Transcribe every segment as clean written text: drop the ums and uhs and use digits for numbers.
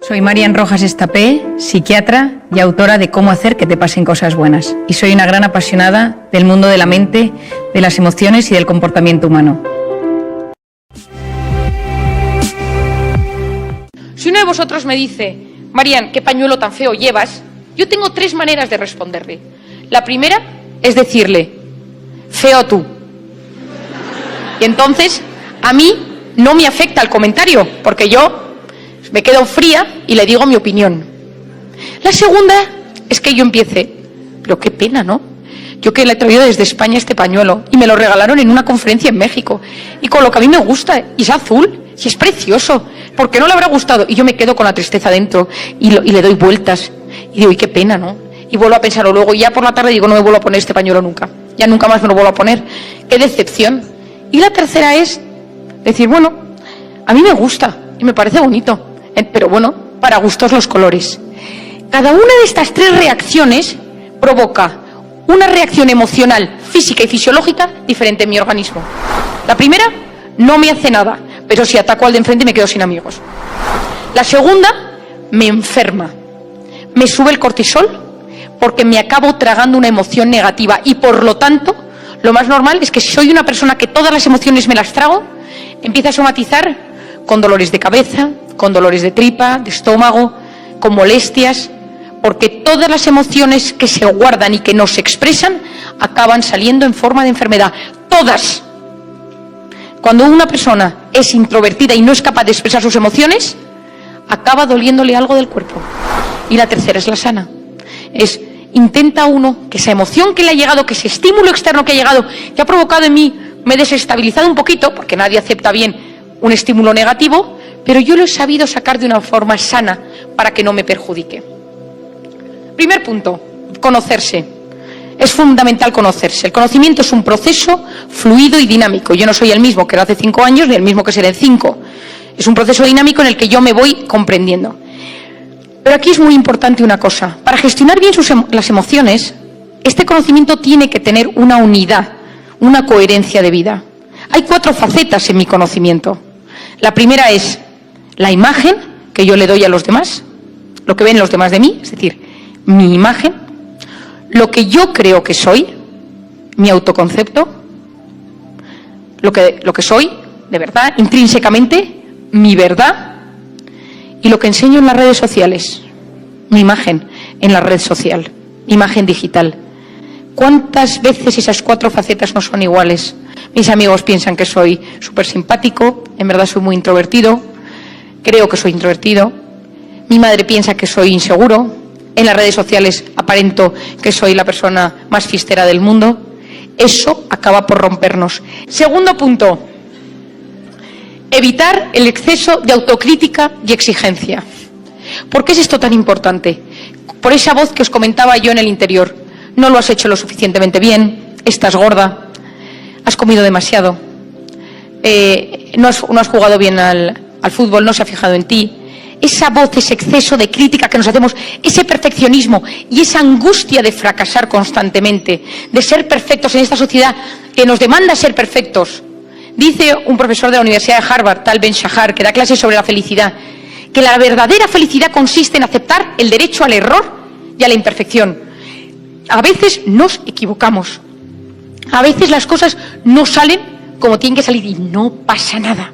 Soy Marian Rojas Estapé, psiquiatra y autora de Cómo hacer que te pasen cosas buenas. Y soy una gran apasionada del mundo de la mente, de las emociones y del comportamiento humano. Si uno de vosotros me dice, Marian, ¿qué pañuelo tan feo llevas?, yo tengo 3 maneras de responderle. La primera es decirle, feo tú. Y entonces, a mí no me afecta el comentario, porque yo me quedo fría y le digo mi opinión. La segunda es que yo empiece, pero qué pena, ¿no? Yo que le he traído desde España este pañuelo y me lo regalaron en una conferencia en México y con lo que a mí me gusta, y es azul, y es precioso, ¿por qué no le habrá gustado? Y yo me quedo con la tristeza dentro y le doy vueltas y digo, y qué pena, ¿no? Y vuelvo a pensarlo luego y ya por la tarde digo, no me vuelvo a poner este pañuelo nunca, ya nunca más me lo vuelvo a poner, qué decepción. Y la tercera es decir, bueno, a mí me gusta y me parece bonito, pero bueno, para gustos los colores. Cada una de estas 3 reacciones provoca una reacción emocional, física y fisiológica diferente en mi organismo. La primera no me hace nada, pero si ataco al de enfrente me quedo sin amigos. La segunda me enferma, me sube el cortisol porque me acabo tragando una emoción negativa y por lo tanto lo más normal es que si soy una persona que todas las emociones me las trago, empieza a somatizar con dolores de cabeza, con dolores de tripa, de estómago, con molestias, porque todas las emociones que se guardan y que no se expresan acaban saliendo en forma de enfermedad. Todas. Cuando una persona es introvertida y no es capaz de expresar sus emociones, acaba doliéndole algo del cuerpo. Y la tercera es la sana. Intenta uno que esa emoción que le ha llegado, que ese estímulo externo que ha llegado, que ha provocado en mí, me he desestabilizado un poquito, porque nadie acepta bien un estímulo negativo, pero yo lo he sabido sacar de una forma sana para que no me perjudique. Primer punto, conocerse. Es fundamental conocerse. El conocimiento es un proceso fluido y dinámico. Yo no soy el mismo que era hace 5 años ni el mismo que seré en 5. Es un proceso dinámico en el que yo me voy comprendiendo. Pero aquí es muy importante una cosa. Para gestionar bien las emociones, este conocimiento tiene que tener una unidad, una coherencia de vida. Hay 4 facetas en mi conocimiento. La primera es la imagen que yo le doy a los demás, lo que ven los demás de mí, es decir, mi imagen, lo que yo creo que soy, mi autoconcepto, lo que soy, de verdad, intrínsecamente, mi verdad, y lo que enseño en las redes sociales, mi imagen en la red social, mi imagen digital. ¿Cuántas veces esas 4 facetas no son iguales? Mis amigos piensan que soy súper simpático, en verdad soy muy introvertido, creo que soy introvertido. Mi madre piensa que soy inseguro, en las redes sociales aparento que soy la persona más fiestera del mundo. Eso acaba por rompernos. Segundo punto, evitar el exceso de autocrítica y exigencia. ¿Por qué es esto tan importante? Por esa voz que os comentaba yo en el interior. No lo has hecho lo suficientemente bien, estás gorda, has comido demasiado, no has jugado bien al fútbol, no se ha fijado en ti. Esa voz, ese exceso de crítica que nos hacemos, ese perfeccionismo y esa angustia de fracasar constantemente, de ser perfectos en esta sociedad que nos demanda ser perfectos. Dice un profesor de la Universidad de Harvard, Tal Ben-Shahar, que da clases sobre la felicidad, que la verdadera felicidad consiste en aceptar el derecho al error y a la imperfección. A veces nos equivocamos, a veces las cosas no salen como tienen que salir y no pasa nada.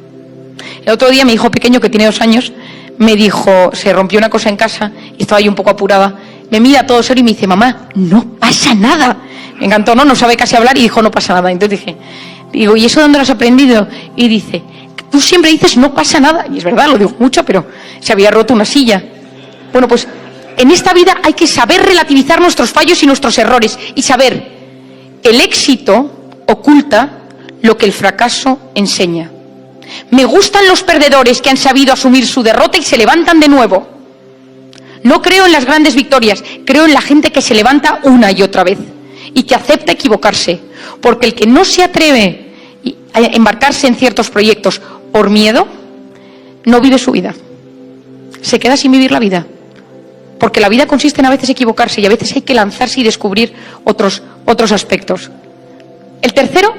El otro día mi hijo pequeño, que tiene 2 años, me dijo, se rompió una cosa en casa y estaba yo un poco apurada, me mira todo serio y me dice, mamá, no pasa nada. Me encantó, no sabe casi hablar y dijo, no pasa nada. Entonces digo, ¿y eso dónde lo has aprendido? Y dice, tú siempre dices, no pasa nada. Y es verdad, lo digo mucho, pero se había roto una silla. Bueno, pues en esta vida hay que saber relativizar nuestros fallos y nuestros errores y saber que el éxito oculta lo que el fracaso enseña. Me gustan los perdedores que han sabido asumir su derrota y se levantan de nuevo. No creo en las grandes victorias, creo en la gente que se levanta una y otra vez y que acepta equivocarse, porque el que no se atreve a embarcarse en ciertos proyectos por miedo, no vive su vida. Se queda sin vivir la vida, porque la vida consiste en a veces equivocarse y a veces hay que lanzarse y descubrir otros aspectos. El tercero,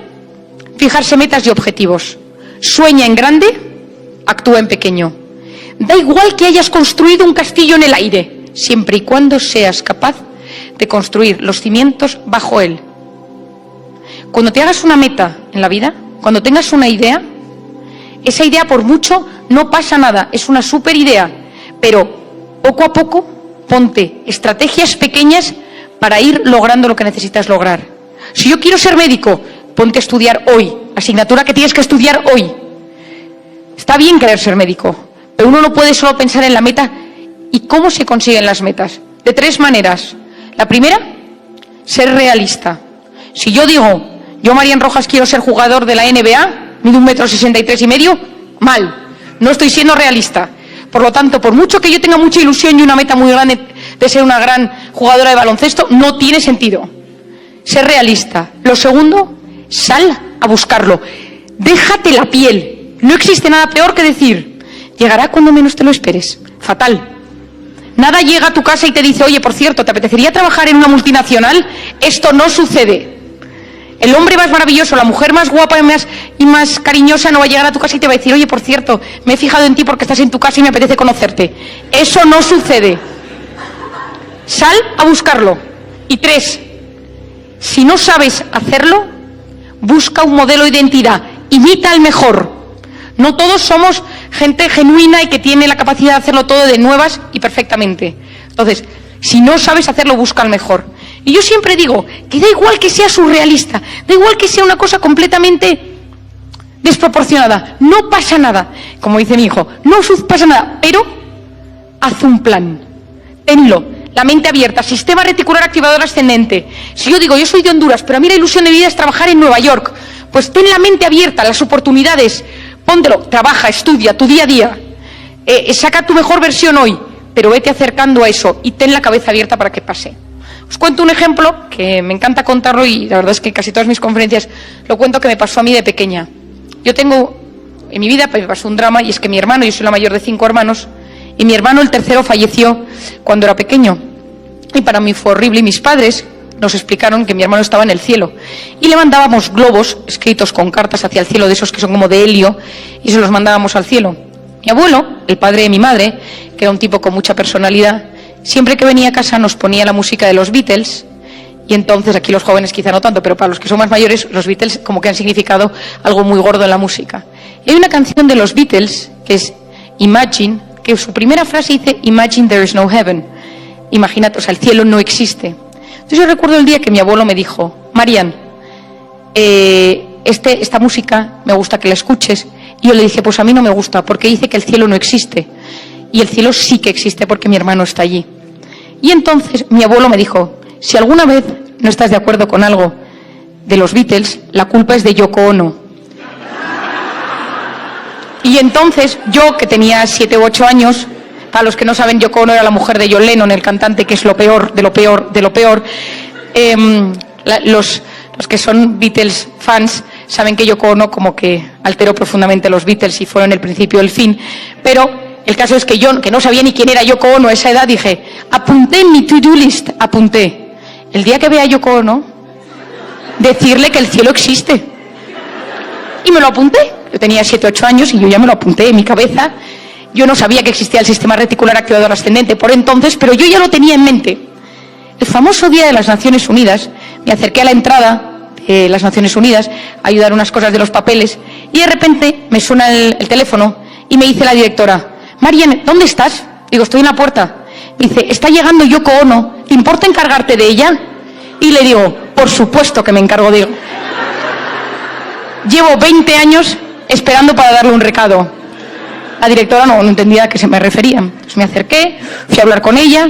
fijarse metas y objetivos. Sueña en grande, actúa en pequeño. da igual que hayas construido un castillo en el aire, siempre y cuando seas capaz de construir los cimientos bajo él. Cuando te hagas una meta en la vida, cuando tengas una idea, esa idea por mucho no pasa nada, es una súper idea, pero poco a poco ponte estrategias pequeñas para ir logrando lo que necesitas lograr. Si yo quiero ser médico, ponte a estudiar hoy, la asignatura que tienes que estudiar hoy. Está bien querer ser médico, pero uno no puede solo pensar en la meta. ¿Y cómo se consiguen las metas? De 3 maneras. La primera, ser realista. Si yo digo, yo Marian Rojas quiero ser jugador de la NBA, mido 1,63 m, mal, no estoy siendo realista. Por lo tanto, por mucho que yo tenga mucha ilusión y una meta muy grande de ser una gran jugadora de baloncesto, no tiene sentido. Ser realista. Lo segundo, sal a buscarlo. Déjate la piel. No existe nada peor que decir, llegará cuando menos te lo esperes. Fatal. Nada llega a tu casa y te dice, oye, por cierto, ¿te apetecería trabajar en una multinacional? Esto no sucede. El hombre más maravilloso, la mujer más guapa y más cariñosa no va a llegar a tu casa y te va a decir, oye, por cierto, me he fijado en ti porque estás en tu casa y me apetece conocerte. Eso no sucede. Sal a buscarlo. Y 3, si no sabes hacerlo, busca un modelo de identidad. Imita al mejor. No todos somos gente genuina y que tiene la capacidad de hacerlo todo de nuevas y perfectamente. Entonces, si no sabes hacerlo, busca al mejor. Y yo siempre digo que da igual que sea surrealista, da igual que sea una cosa completamente desproporcionada, no pasa nada. Como dice mi hijo, no pasa nada, pero haz un plan, tenlo, la mente abierta, sistema reticular activador ascendente. Si yo digo, yo soy de Honduras, pero a mí la ilusión de vida es trabajar en Nueva York, pues ten la mente abierta, las oportunidades, póntelo, trabaja, estudia, tu día a día, saca tu mejor versión hoy, pero vete acercando a eso y ten la cabeza abierta para que pase. Os cuento un ejemplo que me encanta contarlo y la verdad es que casi todas mis conferencias lo cuento, que me pasó a mí de pequeña. Yo tengo, en mi vida me pasó un drama, y es que mi hermano, yo soy la mayor de 5 hermanos, y mi hermano, el tercero, falleció cuando era pequeño. Y para mí fue horrible, y mis padres nos explicaron que mi hermano estaba en el cielo. Y le mandábamos globos escritos con cartas hacia el cielo, de esos que son como de helio, y se los mandábamos al cielo. Mi abuelo, el padre de mi madre, que era un tipo con mucha personalidad, siempre que venía a casa nos ponía la música de los Beatles, y entonces, aquí los jóvenes quizá no tanto, pero para los que son más mayores, los Beatles como que han significado algo muy gordo en la música. Y hay una canción de los Beatles, que es Imagine, que su primera frase dice, Imagine there is no heaven. Imagínate, o sea, el cielo no existe. Entonces yo recuerdo el día que mi abuelo me dijo, Marian, esta música me gusta que la escuches. Y yo le dije, pues a mí no me gusta, porque dice que el cielo no existe. Y el cielo sí que existe porque mi hermano está allí. Y entonces mi abuelo me dijo, si alguna vez no estás de acuerdo con algo de los Beatles, la culpa es de Yoko Ono. Y entonces yo, que tenía 7 u 8 años, para los que no saben, Yoko Ono era la mujer de John Lennon, el cantante, que es lo peor, de lo peor, de lo peor. Los que son Beatles fans saben que Yoko Ono como que alteró profundamente los Beatles y fueron el principio del fin, pero el caso es que yo, que no sabía ni quién era Yoko Ono a esa edad, dije, apunté en mi to-do list, apunté, el día que vea a Yoko Ono, decirle que el cielo existe. Y me lo apunté. Yo tenía 7 u 8 años y yo ya me lo apunté en mi cabeza. Yo no sabía que existía el sistema reticular activador ascendente por entonces, pero yo ya lo tenía en mente. El famoso día de las Naciones Unidas, me acerqué a la entrada de las Naciones Unidas a ayudar unas cosas de los papeles, y de repente me suena el teléfono y me dice la directora, Marian, ¿dónde estás? Digo, estoy en la puerta. Me dice, está llegando Yoko Ono, ¿te importa encargarte de ella? Y le digo, por supuesto que me encargo de ella. Llevo 20 años esperando para darle un recado. La directora no entendía a qué se me refería. Entonces me acerqué, fui a hablar con ella,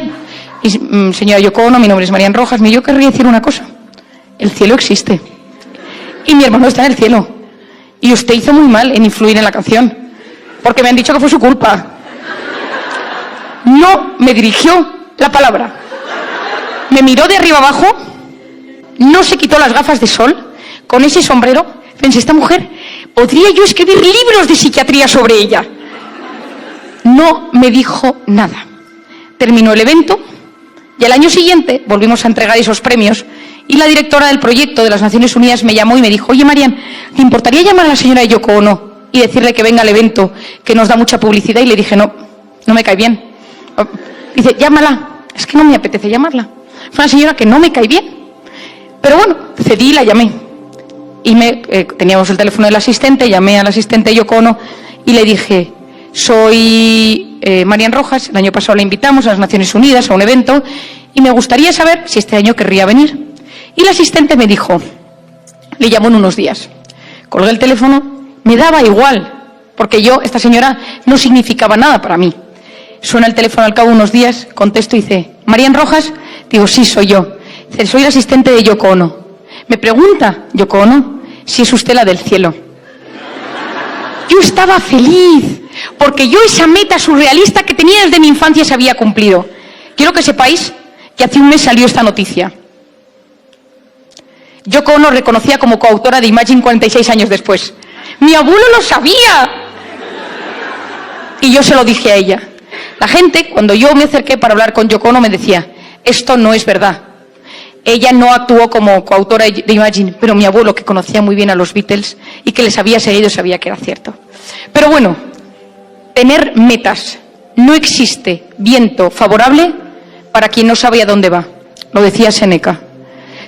y señora Yoko Ono, mi nombre es Marian Rojas, yo querría decir una cosa. El cielo existe. Y mi hermano está en el cielo. Y usted hizo muy mal en influir en la canción, porque me han dicho que fue su culpa. No me dirigió la palabra. Me miró de arriba abajo, no se quitó las gafas de sol, con ese sombrero. Pensé, esta mujer, podría yo escribir libros de psiquiatría sobre ella. No me dijo nada. Terminó el evento y al año siguiente volvimos a entregar esos premios, y la directora del proyecto de las Naciones Unidas me llamó y me dijo, oye Marian, ¿te importaría llamar a la señora Yoko Ono y decirle que venga al evento, que nos da mucha publicidad? Y le dije, no, no me cae bien. Dice, llámala. Es que no me apetece llamarla. Es una señora que no me cae bien. Pero bueno, cedí y la llamé. Y teníamos el teléfono del asistente, llamé al asistente Yoko Ono y le dije, soy Marian Rojas, el año pasado la invitamos a las Naciones Unidas a un evento y me gustaría saber si este año querría venir. Y el asistente me dijo, le llamó en unos días. Colgué el teléfono, me daba igual, porque esta señora no significaba nada para mí. Suena el teléfono al cabo de unos días, contesto y dice, ¿Marian Rojas? Digo, sí, soy yo. Dice, soy el asistente de Yoko Ono. Me pregunta Yoko Ono si es usted la del cielo. Yo estaba feliz, porque yo esa meta surrealista que tenía desde mi infancia se había cumplido. Quiero que sepáis que hace un mes salió esta noticia. Yoko Ono reconocía como coautora de Imagine 46 años después. ¡Mi abuelo lo sabía! Y yo se lo dije a ella. La gente, cuando yo me acerqué para hablar con Yoko Ono, me decía, esto no es verdad. Ella no actuó como coautora de Imagine, pero mi abuelo, que conocía muy bien a los Beatles y que les había seguido, sabía que era cierto. Pero bueno, tener metas. No existe viento favorable para quien no sabe a dónde va. Lo decía Séneca.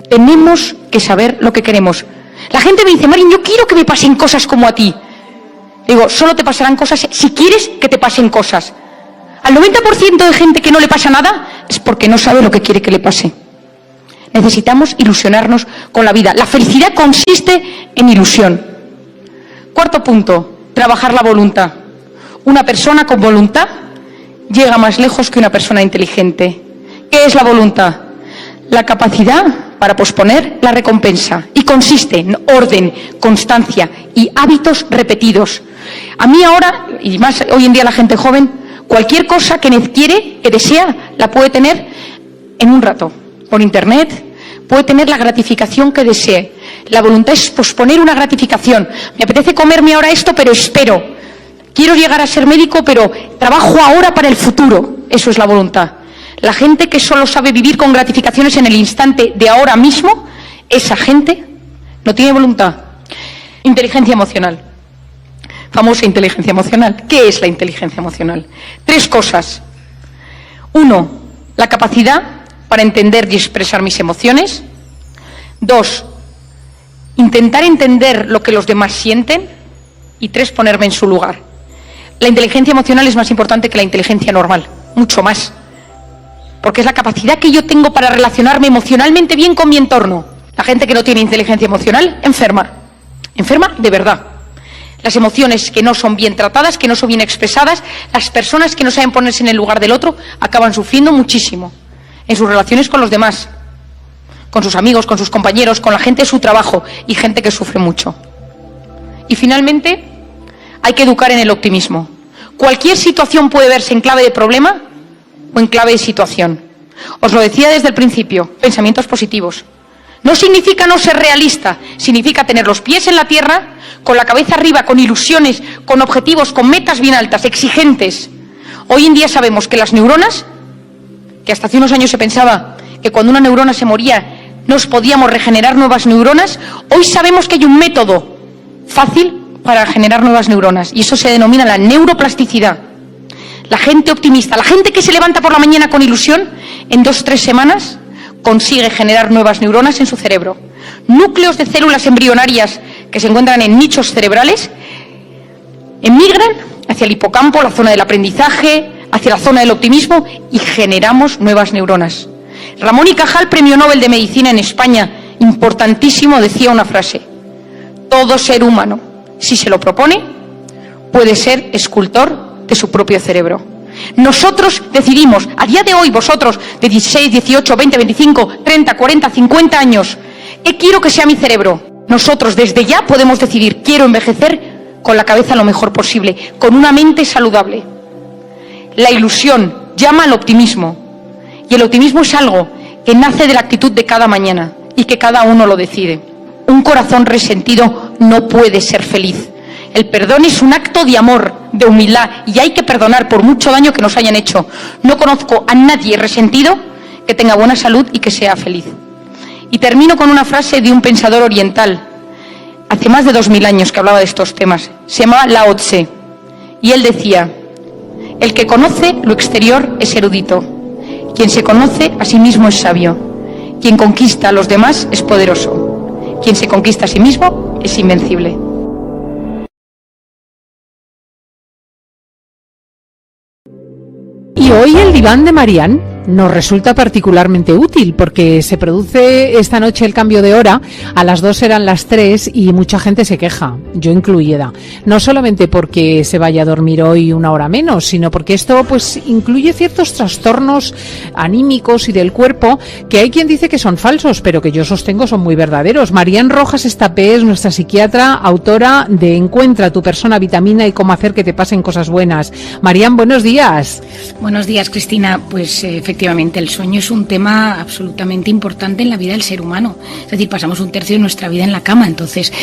Tenemos que saber lo que queremos. La gente me dice, Marian, yo quiero que me pasen cosas como a ti. Digo, solo te pasarán cosas si quieres que te pasen cosas. Al 90% de gente que no le pasa nada es porque no sabe lo que quiere que le pase. Necesitamos ilusionarnos con la vida. La felicidad consiste en ilusión. Cuarto punto, trabajar la voluntad. Una persona con voluntad llega más lejos que una persona inteligente. ¿Qué es la voluntad? La capacidad para posponer la recompensa. Y consiste en orden, constancia y hábitos repetidos. A mí ahora, y más hoy en día la gente joven, cualquier cosa que quiere, que desea, la puede tener en un rato. Por internet, puede tener la gratificación que desee. La voluntad es posponer una gratificación. Me apetece comerme ahora esto, pero espero. Quiero llegar a ser médico, pero trabajo ahora para el futuro. Eso es la voluntad. La gente que solo sabe vivir con gratificaciones en el instante de ahora mismo, esa gente no tiene voluntad. Inteligencia emocional. Famosa inteligencia emocional. ¿Qué es la inteligencia emocional? 3 cosas. 1, la capacidad para entender y expresar mis emociones. 2, intentar entender lo que los demás sienten. Y 3, ponerme en su lugar. La inteligencia emocional es más importante que la inteligencia normal, mucho más. Porque es la capacidad que yo tengo para relacionarme emocionalmente bien con mi entorno. La gente que no tiene inteligencia emocional, enferma. Enferma de verdad. Las emociones que no son bien tratadas, que no son bien expresadas, las personas que no saben ponerse en el lugar del otro, acaban sufriendo muchísimo. En sus relaciones con los demás, con sus amigos, con sus compañeros, con la gente de su trabajo y gente que sufre mucho. Y finalmente, hay que educar en el optimismo. Cualquier situación puede verse en clave de problema o en clave de situación. Os lo decía desde el principio, pensamientos positivos. No significa no ser realista, significa tener los pies en la tierra, con la cabeza arriba, con ilusiones, con objetivos, con metas bien altas, exigentes. Hoy en día sabemos que las neuronas, que hasta hace unos años se pensaba que cuando una neurona se moría nos podíamos regenerar nuevas neuronas, hoy sabemos que hay un método fácil para generar nuevas neuronas y eso se denomina la neuroplasticidad. La gente optimista, la gente que se levanta por la mañana con ilusión, en 2-3 semanas consigue generar nuevas neuronas en su cerebro. Núcleos de células embrionarias que se encuentran en nichos cerebrales emigran hacia el hipocampo, la zona del aprendizaje, hacia la zona del optimismo y generamos nuevas neuronas. Ramón y Cajal, Premio Nobel de Medicina en España, importantísimo, decía una frase: todo ser humano, si se lo propone, puede ser escultor de su propio cerebro. Nosotros decidimos, a día de hoy, vosotros, de 16, 18, 20, 25, 30, 40, 50 años, ¿qué quiero que sea mi cerebro? Nosotros desde ya podemos decidir, quiero envejecer con la cabeza lo mejor posible, con una mente saludable. La ilusión llama al optimismo. Y el optimismo es algo que nace de la actitud de cada mañana y que cada uno lo decide. Un corazón resentido no puede ser feliz. El perdón es un acto de amor, de humildad, y hay que perdonar por mucho daño que nos hayan hecho. No conozco a nadie resentido que tenga buena salud y que sea feliz. Y termino con una frase de un pensador oriental, hace más de 2000 años que hablaba de estos temas. Se llamaba Lao Tse, y él decía: El que conoce lo exterior es erudito. Quien se conoce a sí mismo es sabio. Quien conquista a los demás es poderoso. Quien se conquista a sí mismo es invencible. Y hoy el diván de Marian nos resulta particularmente útil porque se produce esta noche el cambio de hora, a las 2 eran las 3 y mucha gente se queja, yo incluida, no solamente porque se vaya a dormir hoy una hora menos, sino porque esto pues incluye ciertos trastornos anímicos y del cuerpo que hay quien dice que son falsos, pero que yo sostengo son muy verdaderos. Marian Rojas Estapé es nuestra psiquiatra, autora de Encuentra tu persona vitamina y cómo hacer que te pasen cosas buenas. Marian, buenos días. Buenos días, Cristina. Pues efectivamente el sueño es un tema absolutamente importante en la vida del ser humano. Es decir, pasamos un tercio de nuestra vida en la cama, entonces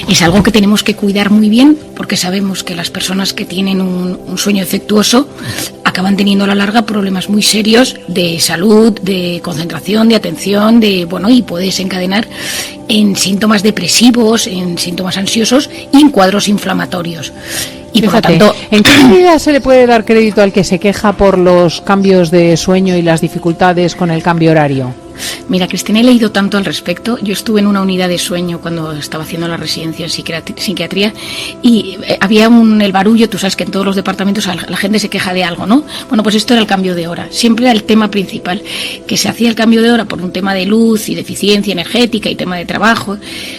es algo que tenemos que cuidar muy bien porque sabemos que las personas que tienen un sueño defectuoso acaban teniendo a la larga problemas muy serios de salud, de concentración, de atención, y puede desencadenar en síntomas depresivos, en síntomas ansiosos y en cuadros inflamatorios. Y por lo tanto, ¿en qué medida se le puede dar crédito al que se queja por los cambios de sueño y las dificultades con el cambio horario? Mira, Cristina, he leído tanto al respecto. Yo estuve en una unidad de sueño cuando estaba haciendo la residencia en psiquiatría y había el barullo. Tú sabes que en todos los departamentos la gente se queja de algo, ¿no? Bueno, pues esto era el cambio de hora. Siempre era el tema principal, que se hacía el cambio de hora por un tema de luz y de eficiencia energética y tema de trabajo,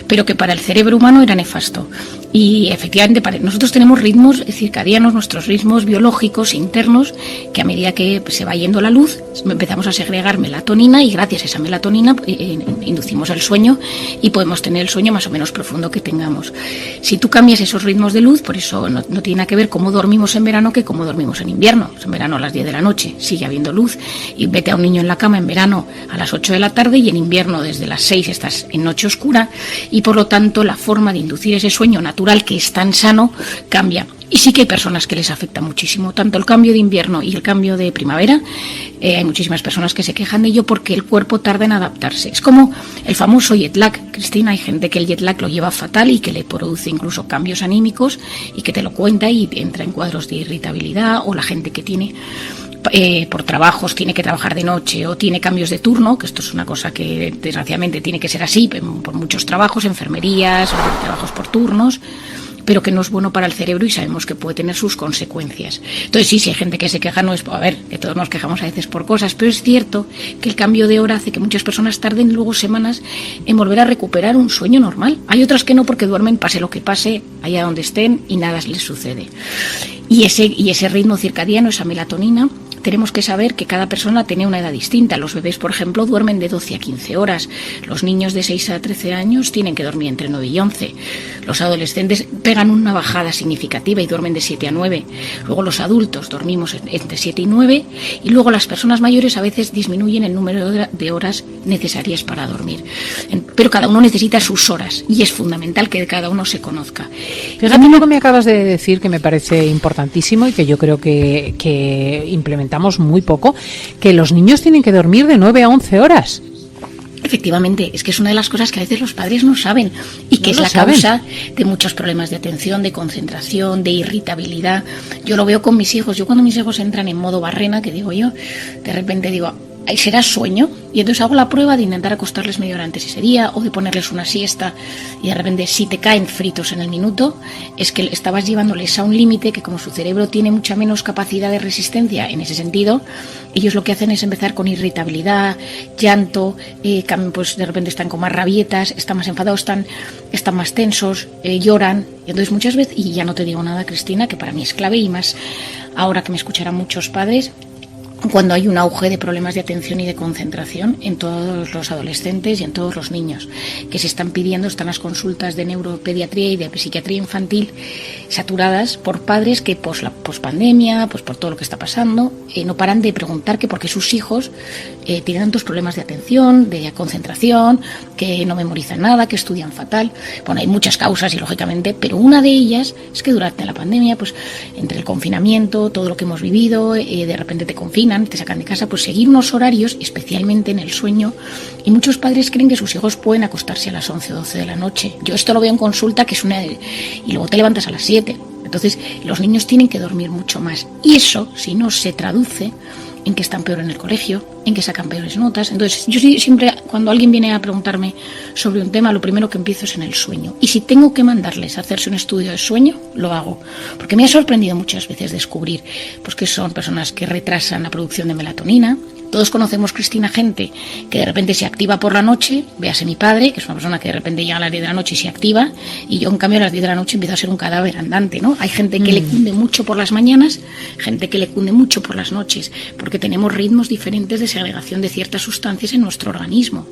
pero que para el cerebro humano era nefasto. Y efectivamente nosotros tenemos ritmos circadianos, nuestros ritmos biológicos internos, que a medida que se va yendo la luz empezamos a segregar melatonina y gracias a esa melatonina inducimos el sueño y podemos tener el sueño más o menos profundo que tengamos. Si tú cambias esos ritmos de luz, por eso no tiene nada que ver cómo dormimos en verano que cómo dormimos en invierno. En verano a las 10 de la noche sigue habiendo luz y vete a un niño en la cama en verano a las 8 de la tarde y en invierno desde las 6 estás en noche oscura y por lo tanto la forma de inducir ese sueño natural que es tan sano cambia. Y sí que hay personas que les afecta muchísimo, tanto el cambio de invierno y el cambio de primavera. Hay muchísimas personas que se quejan de ello porque el cuerpo tarda en adaptarse. Es como el famoso jet lag, Cristina. Hay gente que el jet lag lo lleva fatal y que le produce incluso cambios anímicos y que te lo cuenta y entra en cuadros de irritabilidad, o la gente que tiene por trabajos, tiene que trabajar de noche o tiene cambios de turno, que esto es una cosa que desgraciadamente tiene que ser así por muchos trabajos, enfermerías, trabajos por turnos, pero que no es bueno para el cerebro y sabemos que puede tener sus consecuencias. Entonces sí, si hay gente que se queja, no es, que todos nos quejamos a veces por cosas, pero es cierto que el cambio de hora hace que muchas personas tarden luego semanas en volver a recuperar un sueño normal. Hay otras que no, porque duermen pase lo que pase, allá donde estén, y nada les sucede. Y ese ritmo circadiano, esa melatonina, tenemos que saber que cada persona tiene una edad distinta. Los bebés, por ejemplo, duermen de 12 a 15 horas. Los niños de 6 a 13 años tienen que dormir entre 9 y 11. Los adolescentes pegan una bajada significativa y duermen de 7 a 9. Luego los adultos dormimos entre 7 y 9. Y luego las personas mayores a veces disminuyen el número de horas necesarias para dormir. Pero cada uno necesita sus horas y es fundamental que cada uno se conozca. Fíjate lo que me acabas de decir, que me parece importantísimo y que yo creo que implementamos muy poco, que los niños tienen que dormir de 9 a 11 horas. Efectivamente, es que es una de las cosas que a veces los padres no saben y que es la causa de muchos problemas de atención, de concentración, de irritabilidad. Yo lo veo con mis hijos. Yo cuando mis hijos entran en modo barrena, que digo yo, de repente digo, ¿será sueño? Y entonces hago la prueba de intentar acostarles media hora antes ese día o de ponerles una siesta y de repente si te caen fritos en el minuto es que estabas llevándoles a un límite que como su cerebro tiene mucha menos capacidad de resistencia en ese sentido, ellos lo que hacen es empezar con irritabilidad, llanto, pues de repente están con más rabietas, están más enfadados, están más tensos, lloran. Y entonces muchas veces, y ya no te digo nada, Cristina, que para mí es clave y más ahora que me escucharán muchos padres, cuando hay un auge de problemas de atención y de concentración en todos los adolescentes y en todos los niños, que se están pidiendo, están las consultas de neuropediatría y de psiquiatría infantil saturadas por padres que la pospandemia, pues por todo lo que está pasando, no paran de preguntar que por qué sus hijos tienen tantos problemas de atención, de concentración, que no memorizan nada, que estudian fatal. Bueno, hay muchas causas y lógicamente, pero una de ellas es que durante la pandemia, pues entre el confinamiento, todo lo que hemos vivido, de repente te confinan, te sacan de casa, pues seguir unos horarios, especialmente en el sueño, y muchos padres creen que sus hijos pueden acostarse a las 11 o 12 de la noche. Yo esto lo veo en consulta, que es y luego te levantas a las 7. Entonces, los niños tienen que dormir mucho más. Y eso, si no, se traduce en que están peor en el colegio, en que sacan peores notas. Entonces, yo siempre, cuando alguien viene a preguntarme sobre un tema, lo primero que empiezo es en el sueño. Y si tengo que mandarles a hacerse un estudio de sueño, lo hago. Porque me ha sorprendido muchas veces descubrir pues, que son personas que retrasan la producción de melatonina. Todos conocemos, Cristina, gente que de repente se activa por la noche, véase mi padre, que es una persona que de repente llega a las 10 de la noche y se activa, y yo en cambio a las 10 de la noche empiezo a ser un cadáver andante, ¿no? Hay gente que le cunde mucho por las mañanas, gente que le cunde mucho por las noches, porque tenemos ritmos diferentes de segregación de ciertas sustancias en nuestro organismo.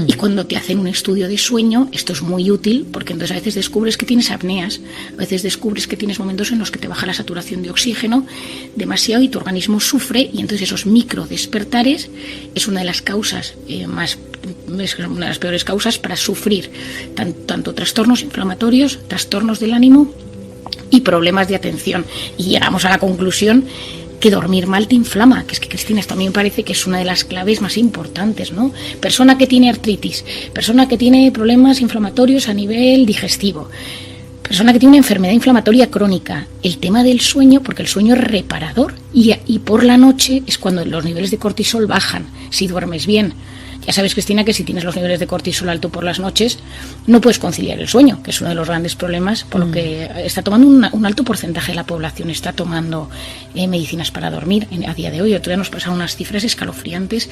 Y cuando te hacen un estudio de sueño, esto es muy útil, porque entonces a veces descubres que tienes apneas, a veces descubres que tienes momentos en los que te baja la saturación de oxígeno demasiado y tu organismo sufre, y entonces esos micro despertares es una de las causas es una de las peores causas para sufrir tanto trastornos inflamatorios, trastornos del ánimo y problemas de atención. Y llegamos a la conclusión que dormir mal te inflama, que es que, Cristina, esto a mí me parece que es una de las claves más importantes, ¿no? Persona que tiene artritis, persona que tiene problemas inflamatorios a nivel digestivo, persona que tiene una enfermedad inflamatoria crónica, el tema del sueño, porque el sueño es reparador y por la noche es cuando los niveles de cortisol bajan, si duermes bien. Ya sabes, Cristina, que si tienes los niveles de cortisol alto por las noches, no puedes conciliar el sueño, que es uno de los grandes problemas, por lo que está tomando un alto porcentaje de la población, está tomando medicinas para dormir a día de hoy. Otro día nos pasaron unas cifras escalofriantes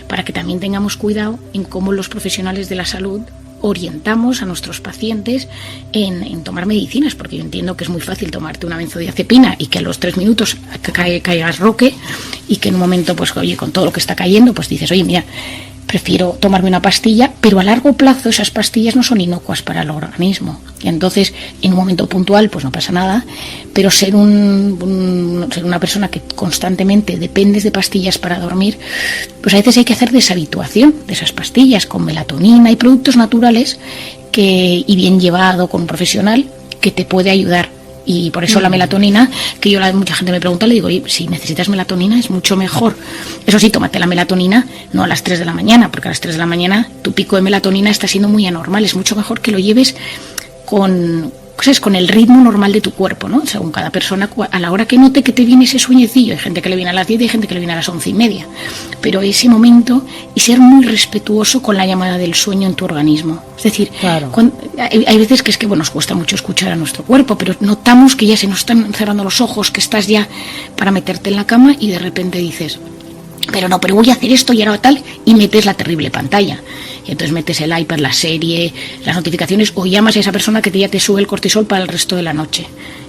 para que también tengamos cuidado en cómo los profesionales de la salud orientamos a nuestros pacientes en tomar medicinas, porque yo entiendo que es muy fácil tomarte una benzodiazepina y que a los 3 minutos caigas roque, y que en un momento, pues oye, con todo lo que está cayendo, pues dices, oye, mira, prefiero tomarme una pastilla, pero a largo plazo esas pastillas no son inocuas para el organismo. Y entonces, en un momento puntual, pues no pasa nada, pero ser una persona que constantemente dependes de pastillas para dormir, pues a veces hay que hacer deshabituación de esas pastillas con melatonina y productos naturales y bien llevado con un profesional que te puede ayudar. Y por eso la melatonina, que mucha gente me pregunta, le digo, oye, si necesitas melatonina es mucho mejor. Eso sí, tómate la melatonina no a las 3 de la mañana, porque a las 3 de la mañana tu pico de melatonina está siendo muy anormal. Es mucho mejor que lo lleves con el ritmo normal de tu cuerpo, ¿no? Según cada persona, a la hora que note que te viene ese sueñecillo. Hay gente que le viene a las 10 y hay gente que le viene a las 11:30. Pero ese momento, y ser muy respetuoso con la llamada del sueño en tu organismo. Es decir, claro, hay veces que nos cuesta mucho escuchar a nuestro cuerpo, pero notamos que ya se nos están cerrando los ojos, que estás ya para meterte en la cama y de repente dices, pero voy a hacer esto y ahora tal, y metes la terrible pantalla. Y entonces metes el iPad, la serie, las notificaciones, o llamas a esa persona que ya te sube el cortisol para el resto de la noche.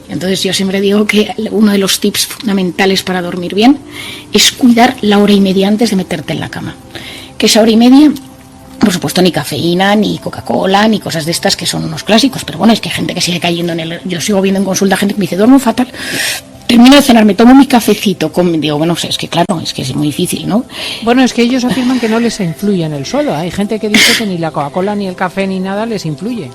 Entonces yo siempre digo que uno de los tips fundamentales para dormir bien es cuidar la hora y media antes de meterte en la cama. Que esa hora y media, por supuesto, ni cafeína, ni Coca-Cola, ni cosas de estas que son unos clásicos, pero bueno, es que hay gente que sigue cayendo yo sigo viendo en consulta gente que me dice, duermo fatal, termino de cenar, me tomo mi cafecito, digo, bueno, es que claro, es que es muy difícil, ¿no? Bueno, es que ellos afirman que no les influye en el suelo. Hay gente que dice que ni la Coca-Cola, ni el café, ni nada les influye.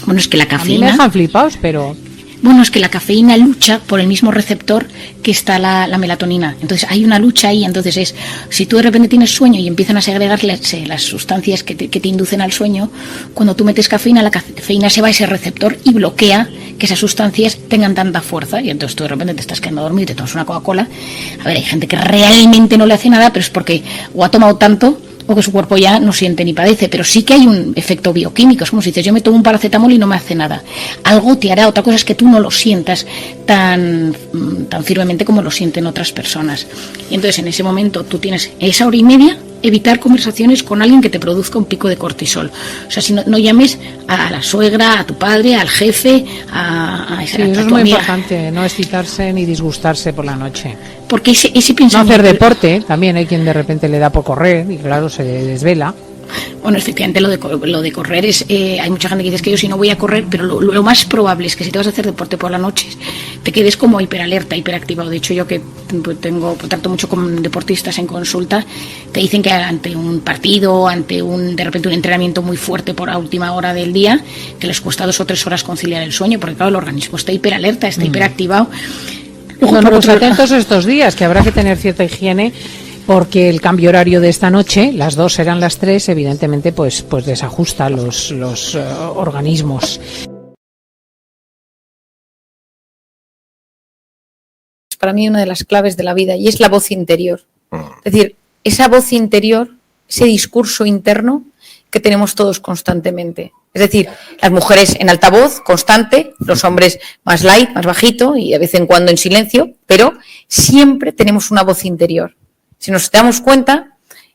Bueno, es que la A mí me cafeína... dejan flipados, pero... Bueno, es que la cafeína lucha por el mismo receptor que está la melatonina. Entonces hay una lucha ahí. Entonces si tú de repente tienes sueño y empiezan a segregarse las sustancias que te inducen al sueño, cuando tú metes cafeína, la cafeína se va a ese receptor y bloquea que esas sustancias tengan tanta fuerza. Y entonces tú de repente te estás quedando dormido y te tomas una Coca-Cola. A ver, hay gente que realmente no le hace nada, pero es porque o ha tomado tanto o que su cuerpo ya no siente ni padece, pero sí que hay un efecto bioquímico. Es como si dices, yo me tomo un paracetamol y no me hace nada. Algo te hará, otra cosa es que tú no lo sientas tan firmemente como lo sienten otras personas. Y entonces en ese momento tú tienes esa hora y media, evitar conversaciones con alguien que te produzca un pico de cortisol. O sea, si no llames a la suegra, a tu padre, al jefe, a Sí, eso es muy importante, no excitarse ni disgustarse por la noche. Porque ese No pensamiento... hacer deporte, también hay quien de repente le da por correr y claro, se desvela. Bueno, efectivamente lo de correr es... hay mucha gente que dice que yo si no voy a correr, pero lo más probable es que si te vas a hacer deporte por la noche te quedes como hiperalerta, hiperactivado. De hecho, yo que trato mucho con deportistas en consulta, te dicen que ante un partido, de repente un entrenamiento muy fuerte por la última hora del día, que les cuesta 2 o 3 horas conciliar el sueño, porque claro, el organismo está hiperalerta, está hiperactivado. Luego, Bueno, pues atentos estos días, que habrá que tener cierta higiene, porque el cambio horario de esta noche, las 2 serán las 3, evidentemente pues desajusta los organismos. para mí una de las claves de la vida y es la voz interior. Es decir, esa voz interior, ese discurso interno que tenemos todos constantemente. Es decir, las mujeres en altavoz, constante, los hombres más light, más bajito y de vez en cuando en silencio, pero siempre tenemos una voz interior. Si nos damos cuenta,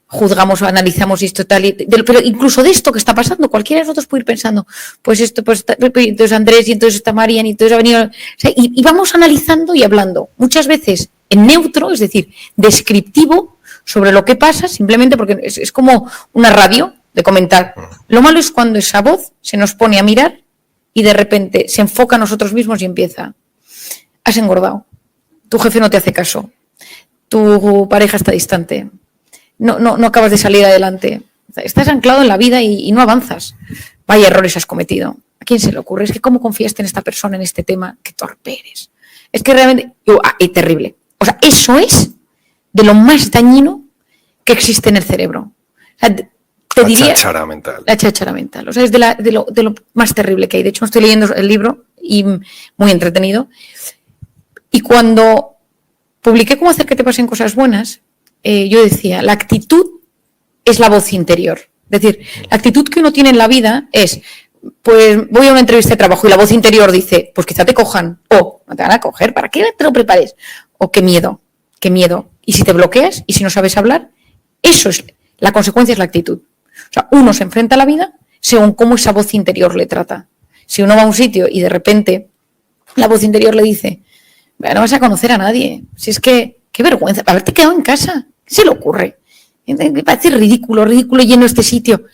juzgamos, analizamos esto tal y pero incluso de esto que está pasando, cualquiera de nosotros puede ir pensando, pues esto, pues entonces Andrés y entonces está Marian y entonces ha venido, o sea, y vamos analizando y hablando, muchas veces en neutro, es decir, descriptivo sobre lo que pasa, simplemente porque es como una radio de comentar. Lo malo es cuando esa voz se nos pone a mirar y de repente se enfoca a nosotros mismos y empieza, has engordado, tu jefe no te hace caso, tu pareja está distante, no acabas de salir adelante, estás anclado en la vida y no avanzas, vaya errores has cometido. ¿A quién se le ocurre? Es que cómo confiaste en esta persona, en este tema, qué torpe eres. Es que realmente, es terrible. O sea, eso es de lo más dañino que existe en el cerebro. O sea, te diría, cháchara mental. La cháchara mental. O sea, es de lo más terrible que hay. De hecho, estoy leyendo el libro y muy entretenido. Y cuando publiqué Cómo hacer que te pasen cosas buenas, yo decía, la actitud es la voz interior. Es decir, la actitud que uno tiene en la vida es, pues voy a una entrevista de trabajo y la voz interior dice, pues quizá te cojan, o no te van a coger, ¿para qué te lo prepares? O qué miedo. Y si te bloqueas y si no sabes hablar, eso es, la consecuencia es la actitud. O sea, uno se enfrenta a la vida según cómo esa voz interior le trata. Si uno va a un sitio y de repente la voz interior le dice, no vas a conocer a nadie, si es que, qué vergüenza, haberte quedado en casa, ¿qué se le ocurre? Me parece ridículo lleno este sitio.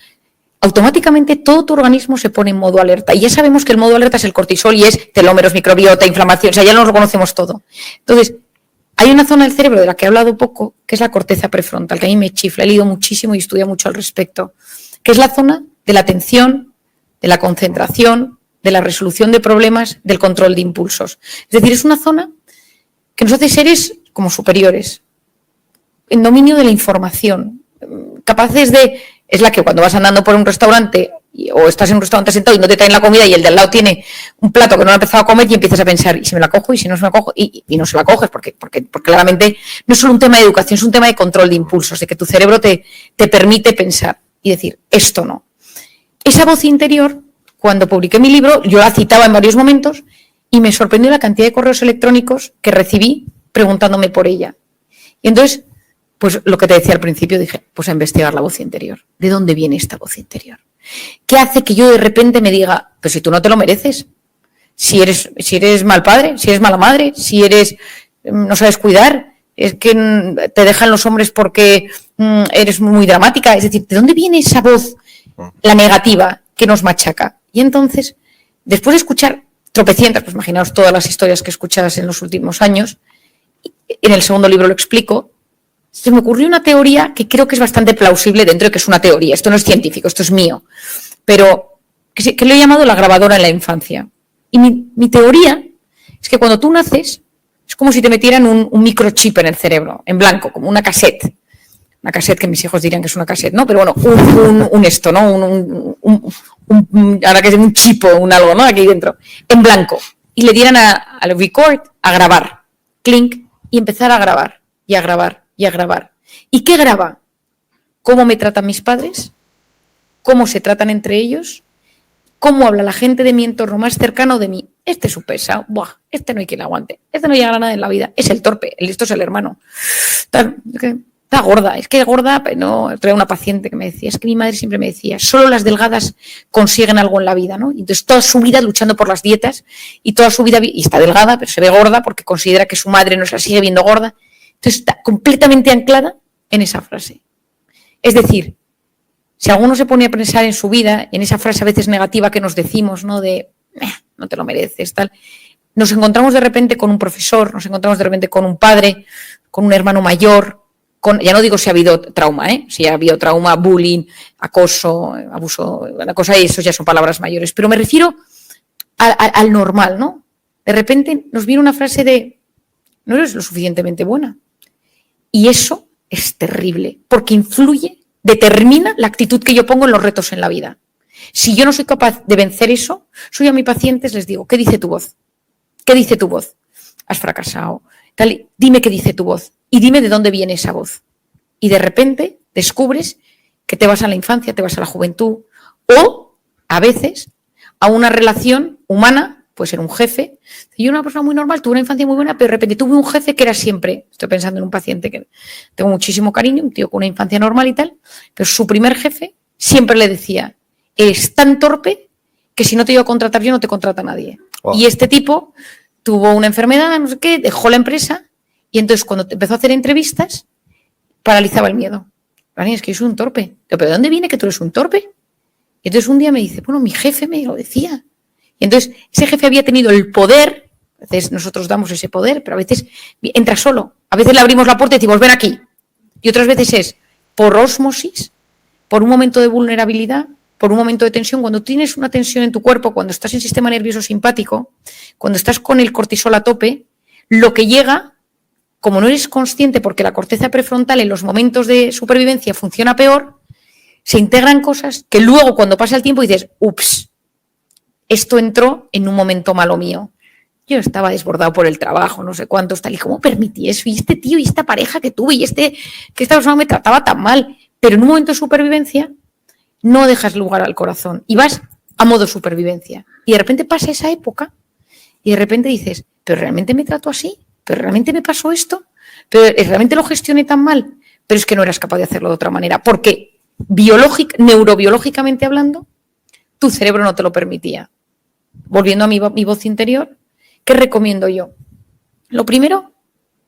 Automáticamente todo tu organismo se pone en modo alerta. Y ya sabemos que el modo alerta es el cortisol y es telómeros, microbiota, inflamación, o sea, ya nos lo conocemos todo. Entonces, hay una zona del cerebro de la que he hablado poco, que es la corteza prefrontal, que a mí me chifla, he leído muchísimo y estudiado mucho al respecto, que es la zona de la atención, de la concentración, de la resolución de problemas, del control de impulsos. Es decir, es una zona que nos hace seres como superiores, en dominio de la información, capaces de... Es la que cuando vas andando por un restaurante o estás en un restaurante sentado y no te traen la comida y el de al lado tiene un plato que no ha empezado a comer y empiezas a pensar, ¿y si me la cojo? ¿Y si no se me la cojo? Y no se la coges porque claramente no es solo un tema de educación, es un tema de control de impulsos, de que tu cerebro te permite pensar y decir, esto no. Esa voz interior, cuando publiqué mi libro, yo la citaba en varios momentos y me sorprendió la cantidad de correos electrónicos que recibí preguntándome por ella. Y entonces, pues lo que te decía al principio, dije, pues a investigar la voz interior. ¿De dónde viene esta voz interior? ¿Qué hace que yo de repente me diga, pues si tú no te lo mereces? Si eres mal padre, si eres mala madre, si no sabes cuidar, es que te dejan los hombres porque eres muy dramática. Es decir, ¿de dónde viene esa voz, la negativa, que nos machaca? Y entonces, después de escuchar tropecientas, pues imaginaos todas las historias que escuchas en los últimos años, en el segundo libro lo explico, se me ocurrió una teoría que creo que es bastante plausible dentro de que es una teoría. Esto no es científico, esto es mío. Pero que lo he llamado la grabadora en la infancia. Y mi teoría es que cuando tú naces, es como si te metieran un microchip en el cerebro, en blanco, como una cassette. Una cassette que mis hijos dirían que es una cassette, ¿no? Pero bueno, un esto, ¿no? Ahora que es un chip o un algo, ¿no? Aquí dentro. En blanco. Y le dieran al record, a grabar. Clink. Y empezar a grabar. Y a grabar. Y a grabar. ¿Y qué graba? ¿Cómo me tratan mis padres? ¿Cómo se tratan entre ellos? ¿Cómo habla la gente de mi entorno más cercano de mí? Este es un pesado. Buah, este no hay quien le aguante. Este no llega a nada en la vida. Es el torpe. El listo es el hermano. Está gorda. Es que gorda, no. Traía una paciente que me decía, es que mi madre siempre me decía, solo las delgadas consiguen algo en la vida, ¿no? Y entonces toda su vida luchando por las dietas y toda su vida, y está delgada, pero se ve gorda porque considera que su madre no se la sigue viendo gorda. Entonces está completamente anclada en esa frase. Es decir, si alguno se pone a pensar en su vida, en esa frase a veces negativa que nos decimos, ¿no? De, no te lo mereces, tal. Nos encontramos de repente con un profesor, nos encontramos de repente con un padre, con un hermano mayor, ya no digo si ha habido trauma, si ha habido trauma, bullying, acoso, abuso, una cosa, y eso ya son palabras mayores. Pero me refiero al normal, ¿no? De repente nos viene una frase de, no eres lo suficientemente buena. Y eso es terrible, porque influye, determina la actitud que yo pongo en los retos en la vida. Si yo no soy capaz de vencer eso, soy a mis pacientes les digo, ¿qué dice tu voz? ¿Qué dice tu voz? Has fracasado, tal, dime qué dice tu voz y dime de dónde viene esa voz. Y de repente descubres que te vas a la infancia, te vas a la juventud o, a veces, a una relación humana, puede ser un jefe. Yo era una persona muy normal, tuve una infancia muy buena, pero de repente tuve un jefe que era siempre, estoy pensando en un paciente que tengo muchísimo cariño, un tío con una infancia normal y tal, pero su primer jefe siempre le decía, eres tan torpe que si no te iba a contratar yo no te contrata nadie. Wow. Y este tipo tuvo una enfermedad, no sé qué, dejó la empresa y entonces cuando empezó a hacer entrevistas, paralizaba el miedo. Es que yo soy un torpe. ¿Pero de dónde viene que tú eres un torpe? Y entonces un día me dice, bueno, mi jefe me lo decía. Y entonces ese jefe había tenido el poder, a veces nosotros damos ese poder, pero a veces entra solo. A veces le abrimos la puerta y decimos, ven aquí. Y otras veces es por ósmosis, por un momento de vulnerabilidad, por un momento de tensión. Cuando tienes una tensión en tu cuerpo, cuando estás en sistema nervioso simpático, cuando estás con el cortisol a tope, lo que llega, como no eres consciente porque la corteza prefrontal en los momentos de supervivencia funciona peor, se integran cosas que luego cuando pasa el tiempo dices, ups, esto entró en un momento malo mío. Yo estaba desbordado por el trabajo, no sé cuántos, tal, y cómo permití eso, y este tío, y esta pareja que tuve, y que esta persona me trataba tan mal, pero en un momento de supervivencia no dejas lugar al corazón y vas a modo supervivencia. Y de repente pasa esa época y de repente dices, pero realmente me trato así, pero realmente me pasó esto, pero realmente lo gestioné tan mal, pero es que no eras capaz de hacerlo de otra manera, porque neurobiológicamente hablando, tu cerebro no te lo permitía. Volviendo a mi voz interior, ¿qué recomiendo yo? Lo primero,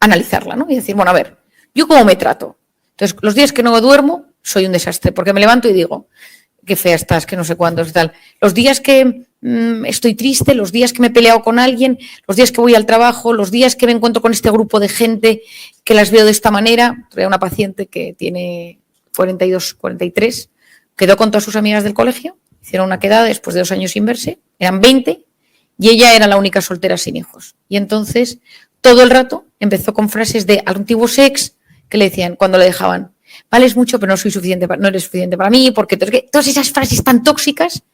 analizarla, ¿no? Y decir, bueno, a ver, ¿yo cómo me trato? Entonces, los días que no duermo, soy un desastre, porque me levanto y digo, qué fea estás, que no sé cuántos y tal. Los días que estoy triste, los días que me he peleado con alguien, los días que voy al trabajo, los días que me encuentro con este grupo de gente que las veo de esta manera. Traía una paciente que tiene 42, 43, quedó con todas sus amigas del colegio, hicieron una quedada después de 2 años sin verse, eran 20 y ella era la única soltera sin hijos. Y entonces todo el rato empezó con frases de antiguos ex que le decían cuando le dejaban, vales mucho pero no eres suficiente para mí, porque todas esas frases tan tóxicas.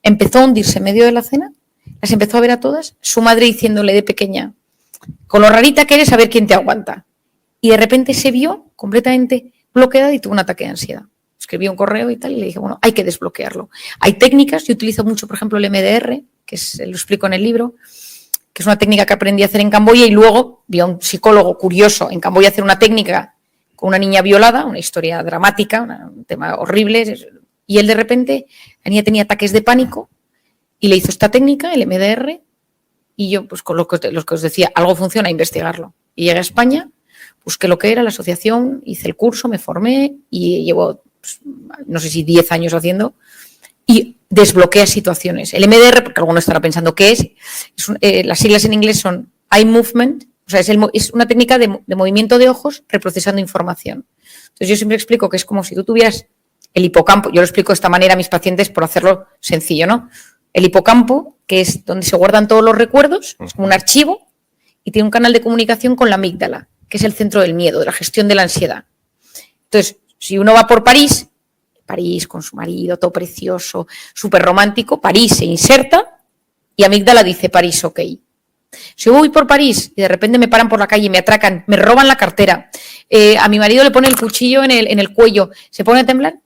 Empezó a hundirse en medio de la cena, las empezó a ver a todas, su madre diciéndole de pequeña, con lo rarita que eres, a ver quién te aguanta. Y de repente se vio completamente bloqueada y tuvo un ataque de ansiedad. Escribí un correo y tal, y le dije, bueno, hay que desbloquearlo. Hay técnicas, yo utilizo mucho, por ejemplo, el MDR, lo explico en el libro, que es una técnica que aprendí a hacer en Camboya y luego vi a un psicólogo curioso en Camboya hacer una técnica con una niña violada, una historia dramática, un tema horrible, y él de repente, la niña tenía ataques de pánico y le hizo esta técnica, el MDR, y yo, pues con lo que os decía, algo funciona, investigarlo. Y llegué a España, busqué lo que era la asociación, hice el curso, me formé y llevo, pues, no sé si 10 años haciendo, y desbloquea situaciones. El MDR, porque algunos estarán pensando qué es las siglas en inglés son Eye Movement, o sea, es una técnica de movimiento de ojos reprocesando información. Entonces yo siempre explico que es como si tú tuvieras el hipocampo, yo lo explico de esta manera a mis pacientes por hacerlo sencillo, ¿no? El hipocampo, que es donde se guardan todos los recuerdos, es como un archivo y tiene un canal de comunicación con la amígdala, que es el centro del miedo, de la gestión de la ansiedad. Entonces, si uno va por París con su marido, todo precioso, súper romántico, París se inserta y amígdala dice París, ok. Si yo voy por París y de repente me paran por la calle, me atracan, me roban la cartera, a mi marido le ponen el cuchillo en el cuello, se pone a temblar,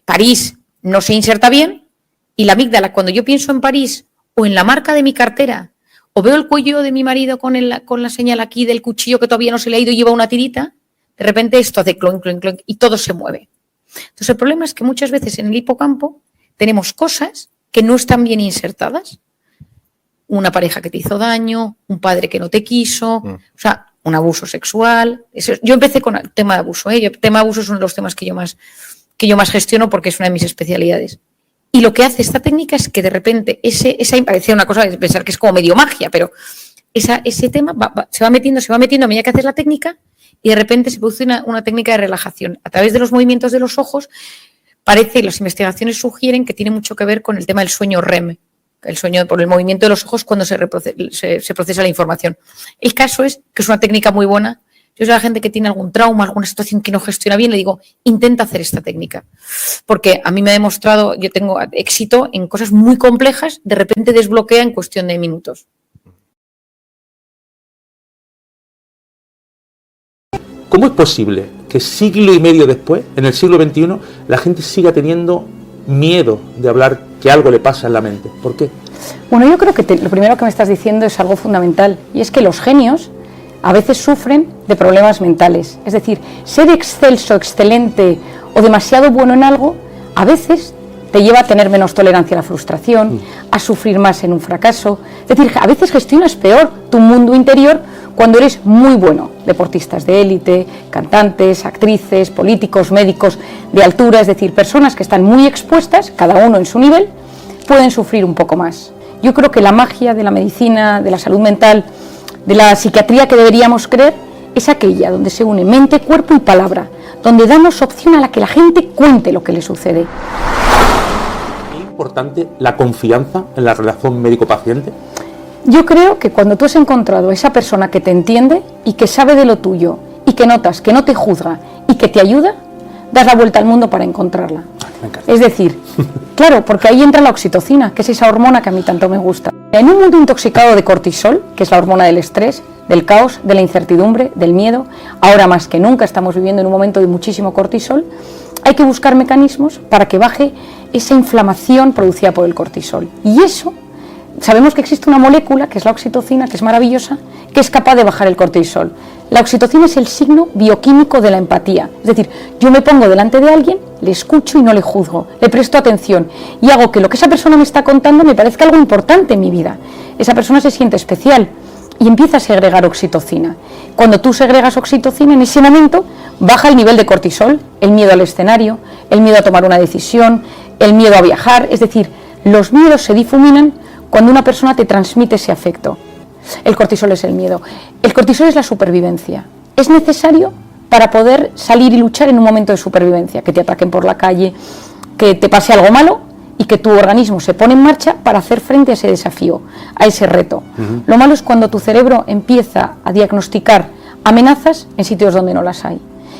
París no se inserta bien y la amígdala, cuando yo pienso en París o en la marca de mi cartera o veo el cuello de mi marido con la señal aquí del cuchillo que todavía no se le ha ido y lleva una tirita, de repente esto hace clon, clon, clon y todo se mueve. Entonces el problema es que muchas veces en el hipocampo tenemos cosas que no están bien insertadas. Una pareja que te hizo daño, un padre que no te quiso, o sea, un abuso sexual. Yo empecé con el tema de abuso, el tema de abuso es uno de los temas que yo más gestiono porque es una de mis especialidades. Y lo que hace esta técnica es que de repente parecía una cosa de pensar que es como medio magia, pero ese tema se va metiendo a medida que haces la técnica y de repente se produce una técnica de relajación. A través de los movimientos de los ojos, las investigaciones sugieren que tiene mucho que ver con el tema del sueño REM, el sueño por el movimiento de los ojos cuando se procesa la información. El caso es que es una técnica muy buena. Yo soy la gente que tiene algún trauma, alguna situación que no gestiona bien, le digo, intenta hacer esta técnica. Porque a mí me ha demostrado, yo tengo éxito en cosas muy complejas, de repente desbloquea en cuestión de minutos. ¿cómo es posible que siglo y medio después, en el siglo XXI, la gente siga teniendo miedo de hablar que algo le pasa en la mente? ¿Por qué? Bueno, yo creo que lo primero que me estás diciendo es algo fundamental, y es que los genios a veces sufren de problemas mentales. Es decir, ser excelso, excelente o demasiado bueno en algo, a veces te lleva a tener menos tolerancia a la frustración, a sufrir más en un fracaso. Es decir, a veces gestionas peor tu mundo interior cuando eres muy bueno. Deportistas de élite, cantantes, actrices, políticos, médicos de altura, es decir, personas que están muy expuestas, cada uno en su nivel, pueden sufrir un poco más. Yo creo que la magia de la medicina, de la salud mental, de la psiquiatría que deberíamos creer, es aquella donde se une mente, cuerpo y palabra, donde damos opción a la que la gente cuente lo que le sucede. ¿Es importante la confianza en la relación médico-paciente? Yo creo que cuando tú has encontrado a esa persona que te entiende y que sabe de lo tuyo y que notas que no te juzga y que te ayuda, das la vuelta al mundo para encontrarla. Es decir, claro, porque ahí entra la oxitocina, que es esa hormona que a mí tanto me gusta. En un mundo intoxicado de cortisol, que es la hormona del estrés, del caos, de la incertidumbre, del miedo, ahora más que nunca estamos viviendo en un momento de muchísimo cortisol, hay que buscar mecanismos para que baje esa inflamación producida por el cortisol. Y eso, sabemos que existe una molécula, que es la oxitocina, que es maravillosa, que es capaz de bajar el cortisol. La oxitocina es el signo bioquímico de la empatía. Es decir, yo me pongo delante de alguien, le escucho y no le juzgo, le presto atención y hago que lo que esa persona me está contando me parezca algo importante en mi vida. Esa persona se siente especial y empieza a segregar oxitocina. Cuando tú segregas oxitocina, en ese momento baja el nivel de cortisol, el miedo al escenario, el miedo a tomar una decisión, el miedo a viajar. Es decir, los miedos se difuminan cuando una persona te transmite ese afecto. El cortisol es el miedo. El cortisol es la supervivencia. Es necesario para poder salir y luchar en un momento de supervivencia, que te ataquen por la calle, que te pase algo malo y que tu organismo se pone en marcha para hacer frente a ese desafío, a ese reto. Lo malo es cuando tu cerebro empieza a diagnosticar amenazas en sitios donde no las hay.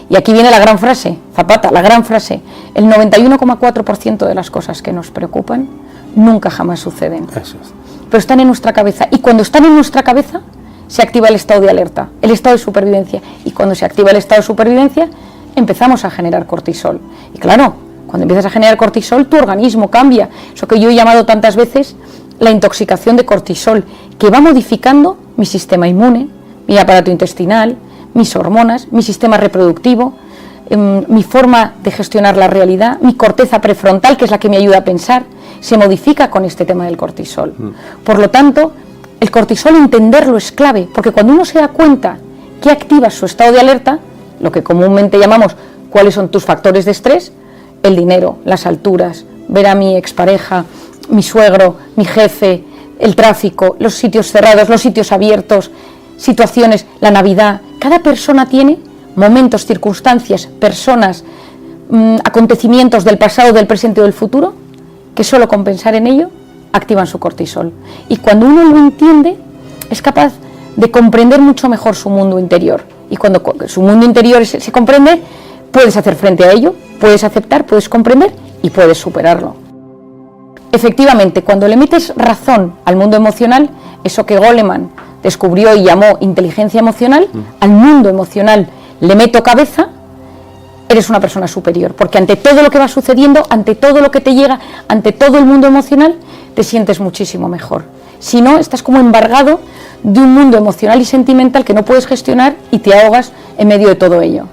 Y aquí viene la gran frase, Zapata, la gran frase: el 91,4% de las cosas que nos preocupan nunca jamás suceden. Eso es. Pero están en nuestra cabeza, y cuando están en nuestra cabeza se activa el estado de alerta, el estado de supervivencia, y cuando se activa el estado de supervivencia empezamos a generar cortisol. Y claro, cuando empiezas a generar cortisol tu organismo cambia, eso que yo he llamado tantas veces la intoxicación de cortisol, que va modificando mi sistema inmune, mi aparato intestinal, mis hormonas, mi sistema reproductivo, mi forma de gestionar la realidad, mi corteza prefrontal, que es la que me ayuda a pensar, se modifica con este tema del cortisol. Por lo tanto, el cortisol, entenderlo es clave, porque cuando uno se da cuenta que activa su estado de alerta, lo que comúnmente llamamos cuáles son tus factores de estrés, el dinero, las alturas, ver a mi expareja, mi suegro, mi jefe, el tráfico, los sitios cerrados, los sitios abiertos, situaciones, la Navidad. Cada persona tiene momentos, circunstancias, personas, acontecimientos del pasado, del presente o del futuro, que solo con pensar en ello activan su cortisol. Y cuando uno lo entiende, es capaz de comprender mucho mejor su mundo interior. Y cuando su mundo interior se comprende, puedes hacer frente a ello, puedes aceptar, puedes comprender y puedes superarlo. Efectivamente, cuando le metes razón al mundo emocional, eso que Goleman descubrió y llamó inteligencia emocional, al mundo emocional le meto cabeza, eres una persona superior, porque ante todo lo que va sucediendo, ante todo lo que te llega, ante todo el mundo emocional, te sientes muchísimo mejor. Si no, estás como embargado de un mundo emocional y sentimental que no puedes gestionar y te ahogas en medio de todo ello.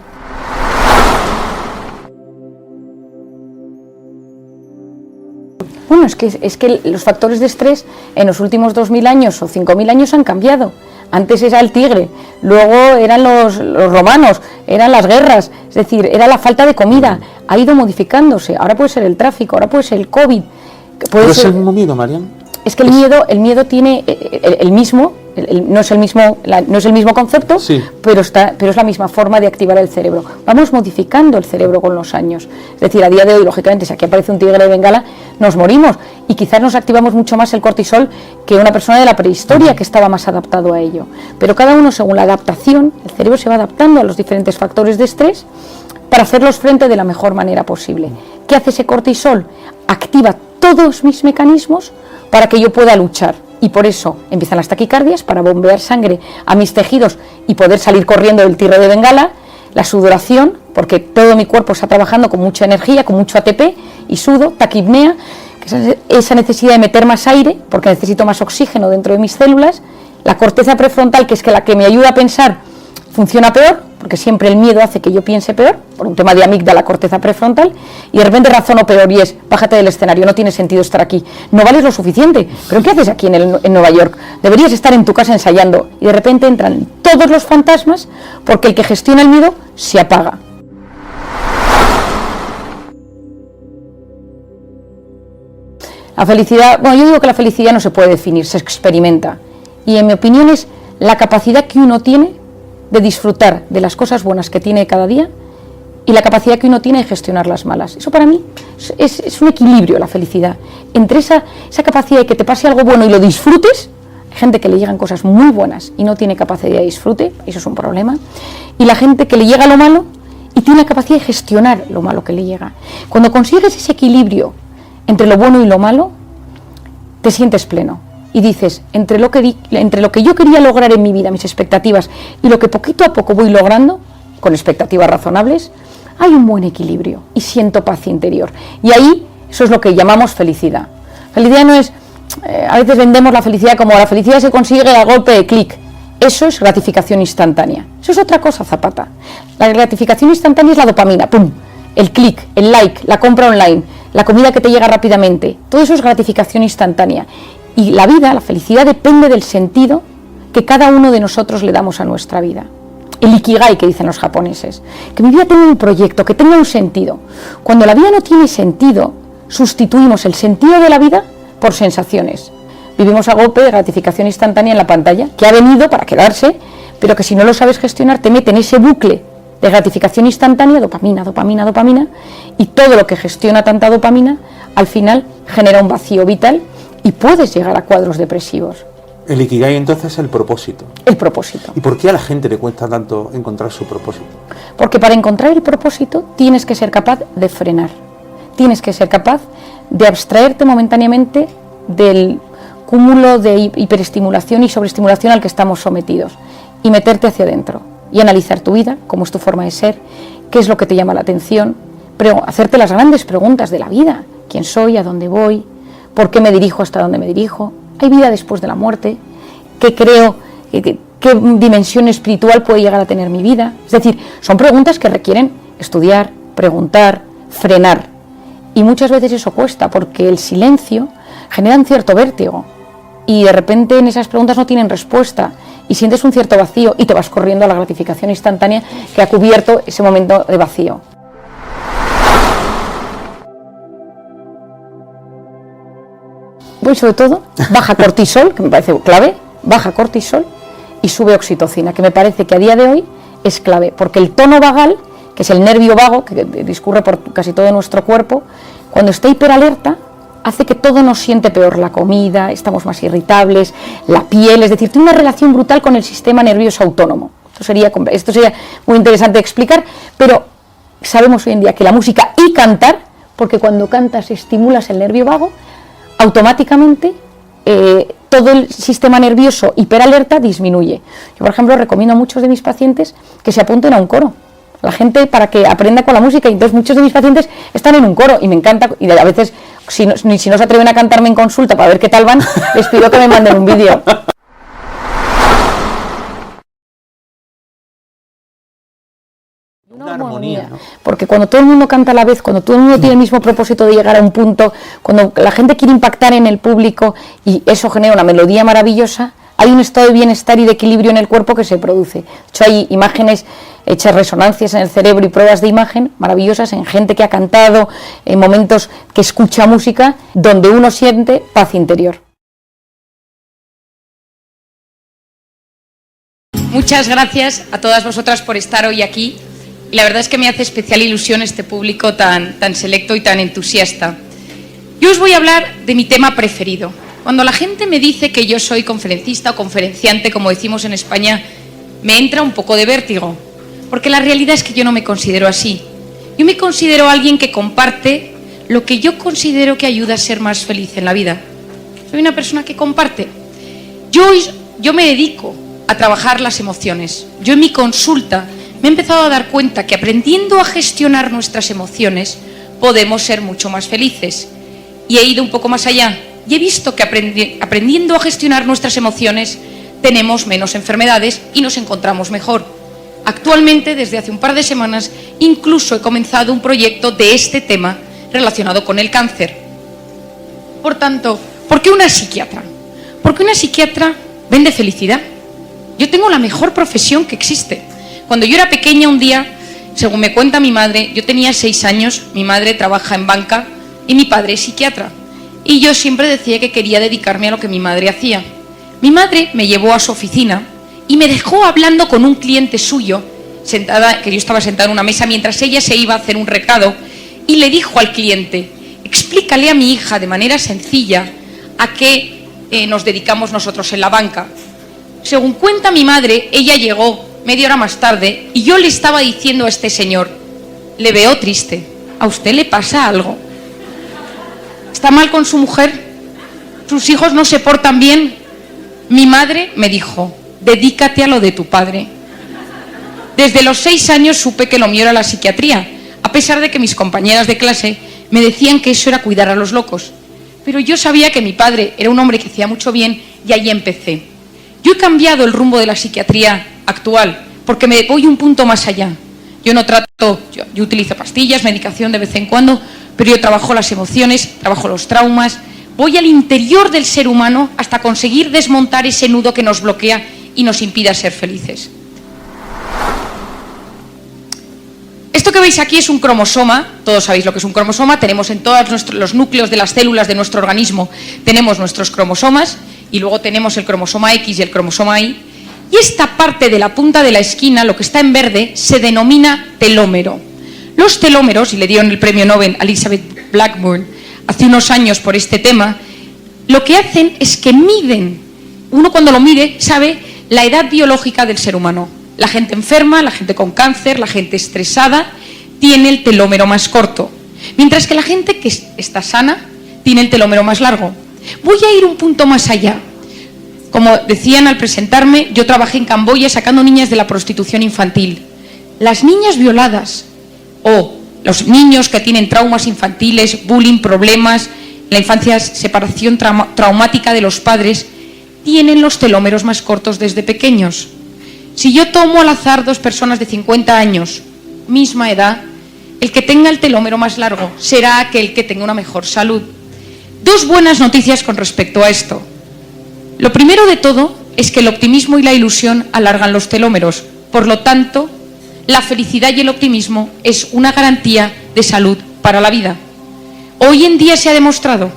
Bueno, es que los factores de estrés en los últimos 2000 años o 5000 años han cambiado. Antes era el tigre, luego eran los romanos, eran las guerras, es decir, era la falta de comida, ha ido modificándose. Ahora puede ser el tráfico, ahora puede ser el COVID. ¿Pero es el mismo miedo, Marian? Es que el miedo tiene el mismo, no es el mismo concepto, sí, pero es la misma forma de activar el cerebro. Vamos modificando el cerebro con los años. Es decir, a día de hoy, lógicamente, si aquí aparece un tigre de Bengala, nos morimos. Y quizás nos activamos mucho más el cortisol que una persona de la prehistoria que estaba más adaptado a ello. Pero cada uno, según la adaptación, el cerebro se va adaptando a los diferentes factores de estrés para hacerlos frente de la mejor manera posible. ¿Qué hace ese cortisol? Activa todos mis mecanismos para que yo pueda luchar, y por eso empiezan las taquicardias, para bombear sangre a mis tejidos y poder salir corriendo del tigre de Bengala, la sudoración, porque todo mi cuerpo está trabajando con mucha energía, con mucho ATP, y sudo, taquipnea, que es esa necesidad de meter más aire, porque necesito más oxígeno dentro de mis células. La corteza prefrontal, que es la que me ayuda a pensar, funciona peor, porque siempre el miedo hace que yo piense peor, por un tema de amígdala, corteza prefrontal, y de repente razono peor, y es, bájate del escenario, no tiene sentido estar aquí, no vales lo suficiente, pero ¿qué haces aquí en Nueva York? Deberías estar en tu casa ensayando, y de repente entran todos los fantasmas, porque el que gestiona el miedo se apaga. La felicidad, bueno, yo digo que la felicidad no se puede definir, se experimenta, y en mi opinión es la capacidad que uno tiene de disfrutar de las cosas buenas que tiene cada día y la capacidad que uno tiene de gestionar las malas. Eso para mí es un equilibrio, la felicidad, entre esa capacidad de que te pase algo bueno y lo disfrutes. Hay gente que le llegan cosas muy buenas y no tiene capacidad de disfrute, eso es un problema, y la gente que le llega lo malo y tiene la capacidad de gestionar lo malo que le llega. Cuando consigues ese equilibrio entre lo bueno y lo malo, te sientes pleno. Y dices, entre lo que yo quería lograr en mi vida, mis expectativas, y lo que poquito a poco voy logrando, con expectativas razonables, hay un buen equilibrio y siento paz interior. Y ahí, eso es lo que llamamos felicidad. Felicidad no es, a veces vendemos la felicidad como la felicidad se consigue a golpe de clic. Eso es gratificación instantánea. Eso es otra cosa, Zapata. La gratificación instantánea es la dopamina, ¡pum! El clic, el like, la compra online, la comida que te llega rápidamente. Todo eso es gratificación instantánea. Y la vida, la felicidad, depende del sentido que cada uno de nosotros le damos a nuestra vida. El ikigai, que dicen los japoneses. Que mi vida tenga un proyecto, que tenga un sentido. Cuando la vida no tiene sentido, sustituimos el sentido de la vida por sensaciones. Vivimos a golpe de gratificación instantánea en la pantalla, que ha venido para quedarse, pero que si no lo sabes gestionar te mete en ese bucle de gratificación instantánea, dopamina, dopamina, dopamina, y todo lo que gestiona tanta dopamina, al final genera un vacío vital y puedes llegar a cuadros depresivos. El ikigai entonces es el propósito. El propósito. ¿Y por qué a la gente le cuesta tanto encontrar su propósito? Porque para encontrar el propósito tienes que ser capaz de frenar. Tienes que ser capaz de abstraerte momentáneamente del cúmulo de hiperestimulación y sobreestimulación al que estamos sometidos y meterte hacia adentro y analizar tu vida, cómo es tu forma de ser, qué es lo que te llama la atención, pero hacerte las grandes preguntas de la vida. ¿Quién soy? ¿A dónde voy? ¿Por qué me dirijo hasta dónde me dirijo? ¿Hay vida después de la muerte? ¿Qué creo? ¿Qué dimensión espiritual puede llegar a tener mi vida? Es decir, son preguntas que requieren estudiar, preguntar, frenar. Y muchas veces eso cuesta porque el silencio genera un cierto vértigo. Y de repente en esas preguntas no tienen respuesta y sientes un cierto vacío y te vas corriendo a la gratificación instantánea que ha cubierto ese momento de vacío. Voy sobre todo, baja cortisol, que me parece clave, baja cortisol y sube oxitocina, que me parece que a día de hoy es clave, porque el tono vagal, que es el nervio vago que discurre por casi todo nuestro cuerpo, cuando está hiperalerta, hace que todo nos siente peor, la comida, estamos más irritables, la piel, es decir, tiene una relación brutal con el sistema nervioso autónomo. Esto sería muy interesante de explicar, pero sabemos hoy en día que la música y cantar, porque cuando cantas estimulas el nervio vago, automáticamente todo el sistema nervioso hiperalerta disminuye. Yo, por ejemplo, recomiendo a muchos de mis pacientes que se apunten a un coro. A la gente para que aprenda con la música, y entonces muchos de mis pacientes están en un coro y me encanta, y a veces si no se atreven a cantarme en consulta para ver qué tal van, les pido que me manden un vídeo. Una armonía, ¿no? Porque cuando todo el mundo canta a la vez, cuando todo el mundo tiene el mismo propósito de llegar a un punto, cuando la gente quiere impactar en el público y eso genera una melodía maravillosa, hay un estado de bienestar y de equilibrio en el cuerpo que se produce. De hecho, hay imágenes hechas, resonancias en el cerebro y pruebas de imagen maravillosas en gente que ha cantado, en momentos que escucha música, donde uno siente paz interior. Muchas gracias a todas vosotras por estar hoy aquí. Y la verdad es que me hace especial ilusión este público tan selecto y tan entusiasta. Yo os voy a hablar de mi tema preferido. Cuando la gente me dice que yo soy conferencista o conferenciante, como decimos en España, me entra un poco de vértigo, porque la realidad es que yo no me considero así. Yo me considero alguien que comparte lo que yo considero que ayuda a ser más feliz en la vida. Soy una persona que comparte. Yo me dedico a trabajar las emociones. Yo en mi consulta me he empezado a dar cuenta que aprendiendo a gestionar nuestras emociones podemos ser mucho más felices. Y he ido un poco más allá y he visto que aprendiendo a gestionar nuestras emociones tenemos menos enfermedades y nos encontramos mejor. Actualmente, desde hace un par de semanas, incluso he comenzado un proyecto de este tema relacionado con el cáncer. Por tanto, ¿por qué una psiquiatra? Porque una psiquiatra vende felicidad. Yo tengo la mejor profesión que existe. Cuando yo era pequeña, un día, según me cuenta mi madre, yo tenía 6 años, mi madre trabaja en banca y mi padre es psiquiatra. Y yo siempre decía que quería dedicarme a lo que mi madre hacía. Mi madre me llevó a su oficina y me dejó hablando con un cliente suyo, que yo estaba sentada en una mesa mientras ella se iba a hacer un recado, y le dijo al cliente: explícale a mi hija de manera sencilla a qué nos dedicamos nosotros en la banca. Según cuenta mi madre, ella llegó media hora más tarde y yo le estaba diciendo a este señor: le veo triste, ¿a usted le pasa algo? ¿Está mal con su mujer? ¿Sus hijos no se portan bien? Mi madre me dijo: dedícate a lo de tu padre. Desde los 6 años supe que lo mío era la psiquiatría, a pesar de que mis compañeras de clase me decían que eso era cuidar a los locos. Pero yo sabía que mi padre era un hombre que hacía mucho bien y ahí empecé. Yo he cambiado el rumbo de la psiquiatría actual porque me voy un punto más allá. Yo no trato, yo utilizo pastillas, medicación de vez en cuando, pero yo trabajo las emociones, trabajo los traumas, voy al interior del ser humano hasta conseguir desmontar ese nudo que nos bloquea y nos impide ser felices. Esto que veis aquí es un cromosoma, todos sabéis lo que es un cromosoma, tenemos en todos los núcleos de las células de nuestro organismo, tenemos nuestros cromosomas y luego tenemos el cromosoma X y el cromosoma Y. Y esta parte de la punta de la esquina, lo que está en verde, se denomina telómero. Los telómeros, y le dieron el premio Nobel a Elizabeth Blackburn hace unos años por este tema, lo que hacen es que miden, uno cuando lo mide sabe la edad biológica del ser humano. La gente enferma, la gente con cáncer, la gente estresada, tiene el telómero más corto, mientras que la gente que está sana tiene el telómero más largo. Voy a ir un punto más allá. Como decían al presentarme, yo trabajé en Camboya sacando niñas de la prostitución infantil. Las niñas violadas o los niños que tienen traumas infantiles, bullying, problemas, la infancia, separación traumática de los padres, tienen los telómeros más cortos desde pequeños. Si yo tomo al azar 2 personas de 50 años, misma edad, el que tenga el telómero más largo será aquel que tenga una mejor salud. 2 buenas noticias con respecto a esto. Lo primero de todo es que el optimismo y la ilusión alargan los telómeros. Por lo tanto, la felicidad y el optimismo es una garantía de salud para la vida. Hoy en día se ha demostrado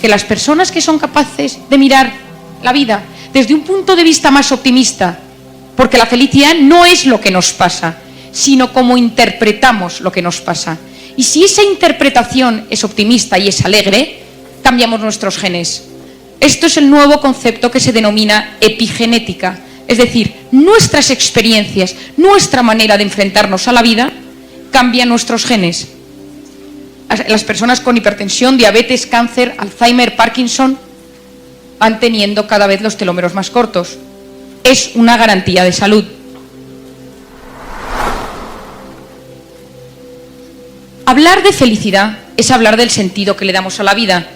que las personas que son capaces de mirar la vida desde un punto de vista más optimista, porque la felicidad no es lo que nos pasa, sino cómo interpretamos lo que nos pasa. Y si esa interpretación es optimista y es alegre, cambiamos nuestros genes. Esto es el nuevo concepto que se denomina epigenética, es decir, nuestras experiencias, nuestra manera de enfrentarnos a la vida, cambia nuestros genes. Las personas con hipertensión, diabetes, cáncer, Alzheimer, Parkinson, van teniendo cada vez los telómeros más cortos. Es una garantía de salud. Hablar de felicidad es hablar del sentido que le damos a la vida.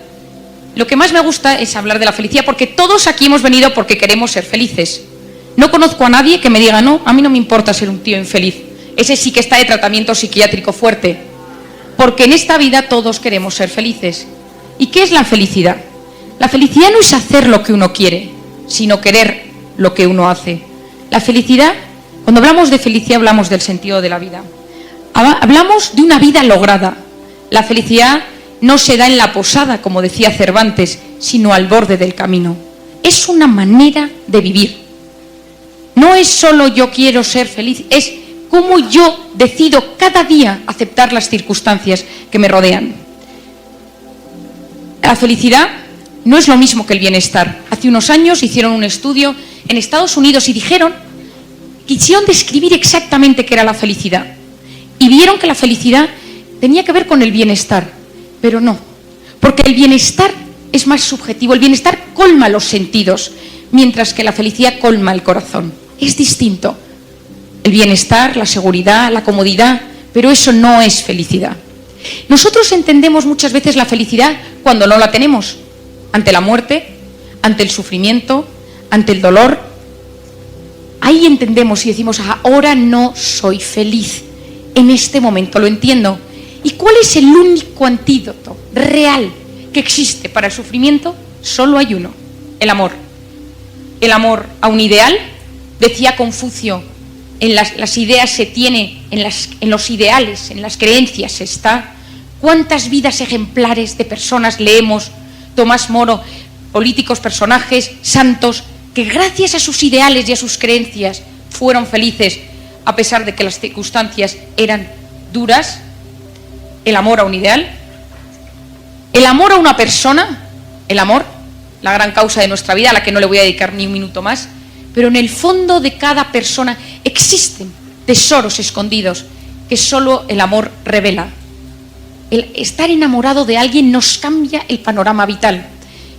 Lo que más me gusta es hablar de la felicidad porque todos aquí hemos venido porque queremos ser felices. No conozco a nadie que me diga: no, a mí no me importa ser un tío infeliz. Ese sí que está de tratamiento psiquiátrico fuerte. Porque en esta vida todos queremos ser felices. ¿Y qué es la felicidad? La felicidad no es hacer lo que uno quiere, sino querer lo que uno hace. La felicidad, cuando hablamos de felicidad, hablamos del sentido de la vida. Hablamos de una vida lograda. La felicidad no se da en la posada, como decía Cervantes, sino al borde del camino. Es una manera de vivir. No es solo yo quiero ser feliz, es cómo yo decido cada día aceptar las circunstancias que me rodean. La felicidad no es lo mismo que el bienestar. Hace unos años hicieron un estudio en Estados Unidos y quisieron describir exactamente qué era la felicidad. Y vieron que la felicidad tenía que ver con el bienestar, pero no, porque el bienestar es más subjetivo, el bienestar colma los sentidos, mientras que la felicidad colma el corazón. Es distinto. el bienestar, la seguridad, la comodidad, pero eso no es felicidad. Nosotros entendemos muchas veces la felicidad cuando no la tenemos, ante la muerte, ante el sufrimiento, ante el dolor. Ahí entendemos y decimos, ahora no soy feliz, en este momento lo entiendo. ¿Y cuál es el único antídoto real que existe para el sufrimiento? Solo hay uno, el amor. El amor a un ideal, decía Confucio, en las ideas se tiene, en los ideales, en las creencias se está. ¿Cuántas vidas ejemplares de personas leemos? Tomás Moro, políticos, personajes, santos, que gracias a sus ideales y a sus creencias fueron felices, a pesar de que las circunstancias eran duras. El amor a un ideal, el amor a una persona, el amor, la gran causa de nuestra vida, a la que no le voy a dedicar ni un minuto más, pero en el fondo de cada persona existen tesoros escondidos que solo el amor revela. El estar enamorado de alguien nos cambia el panorama vital.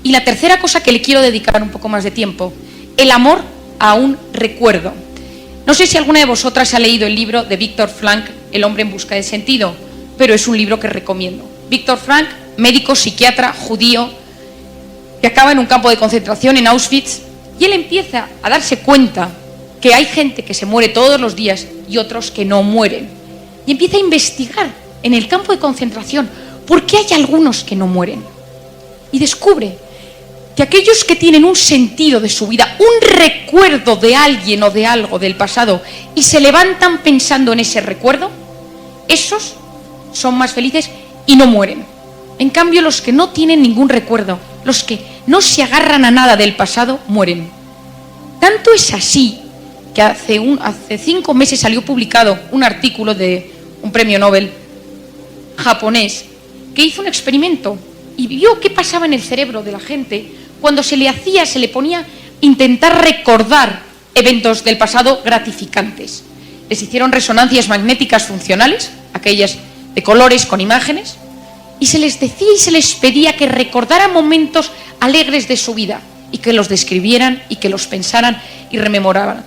Y la tercera cosa que le quiero dedicar un poco más de tiempo, el amor a un recuerdo. No sé si alguna de vosotras ha leído el libro de Viktor Frankl, El hombre en busca de sentido, pero es un libro que recomiendo. Viktor Frankl, médico, psiquiatra, judío, que acaba en un campo de concentración en Auschwitz, y él empieza a darse cuenta que hay gente que se muere todos los días y otros que no mueren. Y empieza a investigar en el campo de concentración por qué hay algunos que no mueren. Y descubre que aquellos que tienen un sentido de su vida, un recuerdo de alguien o de algo del pasado, y se levantan pensando en ese recuerdo, esos son más felices y no mueren. En cambio, los que no tienen ningún recuerdo, los que no se agarran a nada del pasado, mueren. Tanto es así que hace 5 meses salió publicado un artículo de un premio Nobel japonés que hizo un experimento y vio qué pasaba en el cerebro de la gente cuando se le ponía a intentar recordar eventos del pasado gratificantes. Les hicieron resonancias magnéticas funcionales, aquellas de colores con imágenes, y se les decía y se les pedía que recordaran momentos alegres de su vida y que los describieran y que los pensaran y rememoraran.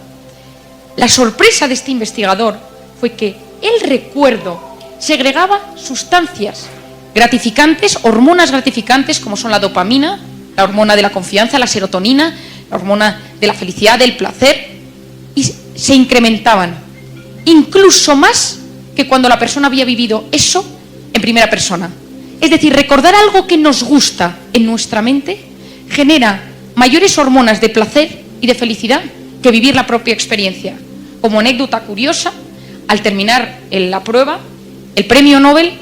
La sorpresa de este investigador fue que el recuerdo segregaba sustancias gratificantes, hormonas gratificantes como son la dopamina, la hormona de la confianza, la serotonina, la hormona de la felicidad, del placer, y se incrementaban, incluso más que cuando la persona había vivido eso en primera persona. Es decir, recordar algo que nos gusta en nuestra mente genera mayores hormonas de placer y de felicidad que vivir la propia experiencia. Como anécdota curiosa, al terminar la prueba, el premio Nobel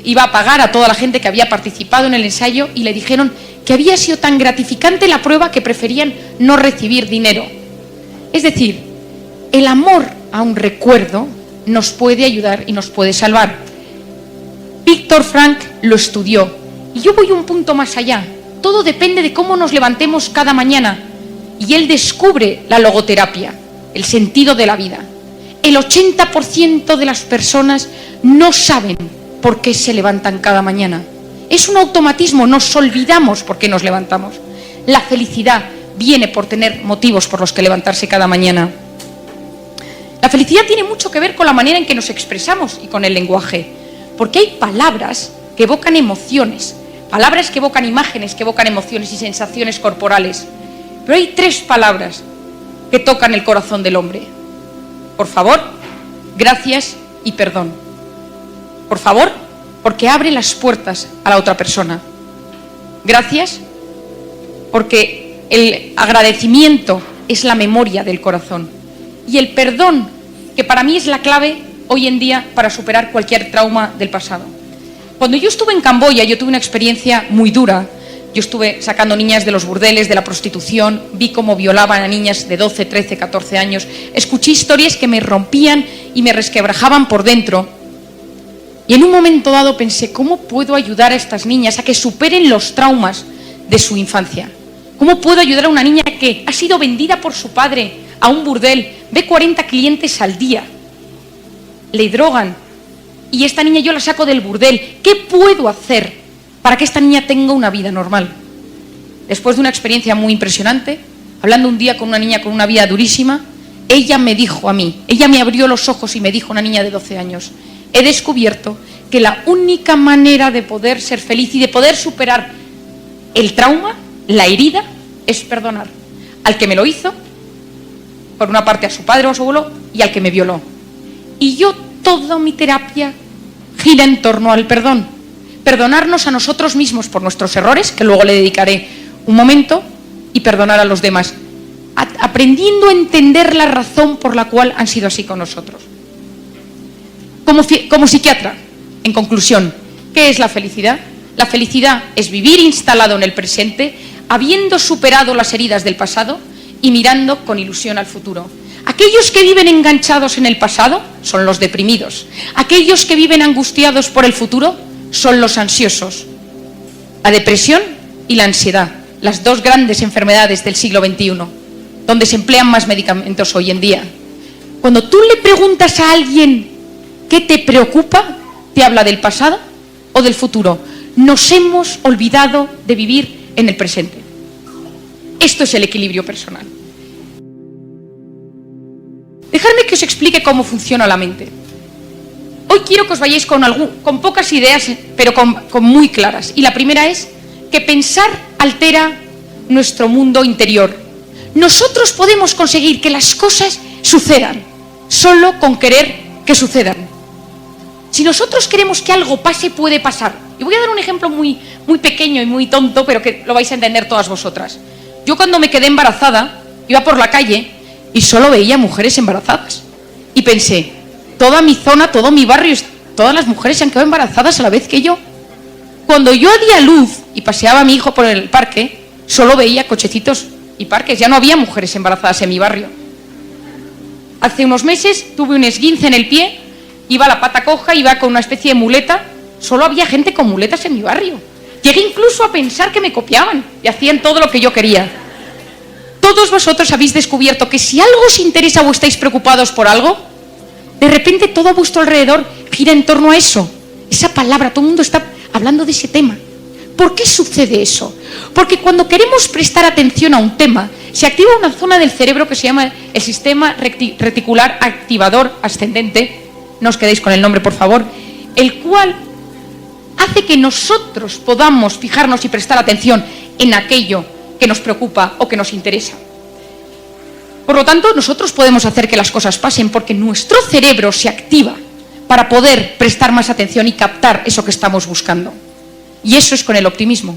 iba a pagar a toda la gente que había participado en el ensayo y le dijeron que había sido tan gratificante la prueba que preferían no recibir dinero. Es decir, el amor a un recuerdo nos puede ayudar y nos puede salvar. Viktor Frankl lo estudió y yo voy un punto más allá. Todo depende de cómo nos levantemos cada mañana, y él descubre la logoterapia, el sentido de la vida. El 80% de las personas no saben por qué se levantan cada mañana. Es un automatismo, nos olvidamos por qué nos levantamos. La felicidad viene por tener motivos por los que levantarse cada mañana. La felicidad tiene mucho que ver con la manera en que nos expresamos y con el lenguaje, porque hay palabras que evocan emociones, palabras que evocan imágenes, que evocan emociones y sensaciones corporales. Pero hay 3 palabras que tocan el corazón del hombre. Por favor, gracias y perdón. Por favor, porque abre las puertas a la otra persona. Gracias, porque el agradecimiento es la memoria del corazón. Y el perdón, que para mí es la clave hoy en día para superar cualquier trauma del pasado. Cuando yo estuve en Camboya, yo tuve una experiencia muy dura. Yo estuve sacando niñas de los burdeles, de la prostitución, vi cómo violaban a niñas de 12, 13, 14 años. Escuché historias que me rompían y me resquebrajaban por dentro. Y en un momento dado pensé, ¿cómo puedo ayudar a estas niñas a que superen los traumas de su infancia? ¿Cómo puedo ayudar a una niña que ha sido vendida por su padre a un burdel, ve 40 clientes al día, le drogan, y esta niña yo la saco del burdel? ¿Qué puedo hacer para que esta niña tenga una vida normal? Después de una experiencia muy impresionante, hablando un día con una niña con una vida durísima, ella me dijo a mí, ella me abrió los ojos y me dijo, una niña de 12 años, he descubierto que la única manera de poder ser feliz y de poder superar el trauma, la herida, es perdonar. Al que me lo hizo, por una parte a su padre o a su abuelo, y al que me violó. Y yo, toda mi terapia gira en torno al perdón. Perdonarnos a nosotros mismos por nuestros errores, que luego le dedicaré un momento, y perdonar a los demás, aprendiendo a entender la razón por la cual han sido así con nosotros. Como psiquiatra, en conclusión, ¿qué es la felicidad? La felicidad es vivir instalado en el presente, habiendo superado las heridas del pasado y mirando con ilusión al futuro. Aquellos que viven enganchados en el pasado son los deprimidos. Aquellos que viven angustiados por el futuro son los ansiosos. La depresión y la ansiedad, las dos grandes enfermedades del siglo XXI, donde se emplean más medicamentos hoy en día. Cuando tú le preguntas a alguien qué te preocupa, te habla del pasado o del futuro. Nos hemos olvidado de vivir en el presente. Esto es el equilibrio personal. Dejadme que os explique cómo funciona la mente. Hoy quiero que os vayáis con pocas ideas, pero con muy claras. Y la primera es que pensar altera nuestro mundo interior. Nosotros podemos conseguir que las cosas sucedan solo con querer que sucedan. Si nosotros queremos que algo pase, puede pasar. Y voy a dar un ejemplo muy pequeño y muy tonto, pero que lo vais a entender todas vosotras. Yo cuando me quedé embarazada, iba por la calle y solo veía mujeres embarazadas. Y pensé, toda mi zona, todo mi barrio, todas las mujeres se han quedado embarazadas a la vez que yo. Cuando yo di a luz y paseaba a mi hijo por el parque, solo veía cochecitos y parques. Ya no había mujeres embarazadas en mi barrio. Hace unos meses tuve un esguince en el pie, iba a la pata coja, iba con una especie de muleta. Solo había gente con muletas en mi barrio. Llegué incluso a pensar que me copiaban y hacían todo lo que yo quería. Todos vosotros habéis descubierto que si algo os interesa o estáis preocupados por algo, de repente todo a vuestro alrededor gira en torno a eso. Esa palabra, todo el mundo está hablando de ese tema. ¿Por qué sucede eso? Porque cuando queremos prestar atención a un tema, se activa una zona del cerebro que se llama el sistema reticular activador ascendente. No os quedéis con el nombre, por favor. El cual hace que nosotros podamos fijarnos y prestar atención en aquello que nos preocupa o que nos interesa. Por lo tanto, nosotros podemos hacer que las cosas pasen porque nuestro cerebro se activa para poder prestar más atención y captar eso que estamos buscando. Y eso es con el optimismo.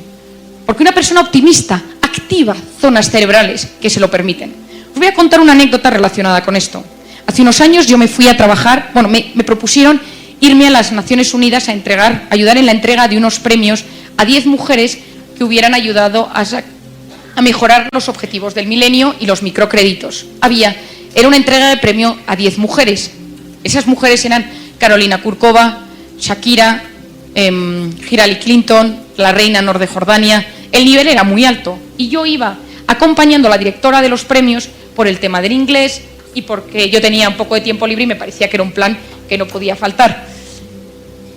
Porque una persona optimista activa zonas cerebrales que se lo permiten. Os voy a contar una anécdota relacionada con esto. Hace unos años yo me fui a trabajar, me propusieron irme a las Naciones Unidas a ayudar en la entrega de unos premios a 10 mujeres que hubieran ayudado a mejorar los objetivos del milenio y los microcréditos. Era una entrega de premio a 10 mujeres. Esas mujeres eran Carolina Kurkova, Shakira, Hillary Clinton, la reina Nor de Jordania. El nivel era muy alto y yo iba acompañando a la directora de los premios por el tema del inglés y porque yo tenía un poco de tiempo libre y me parecía que era un plan que no podía faltar.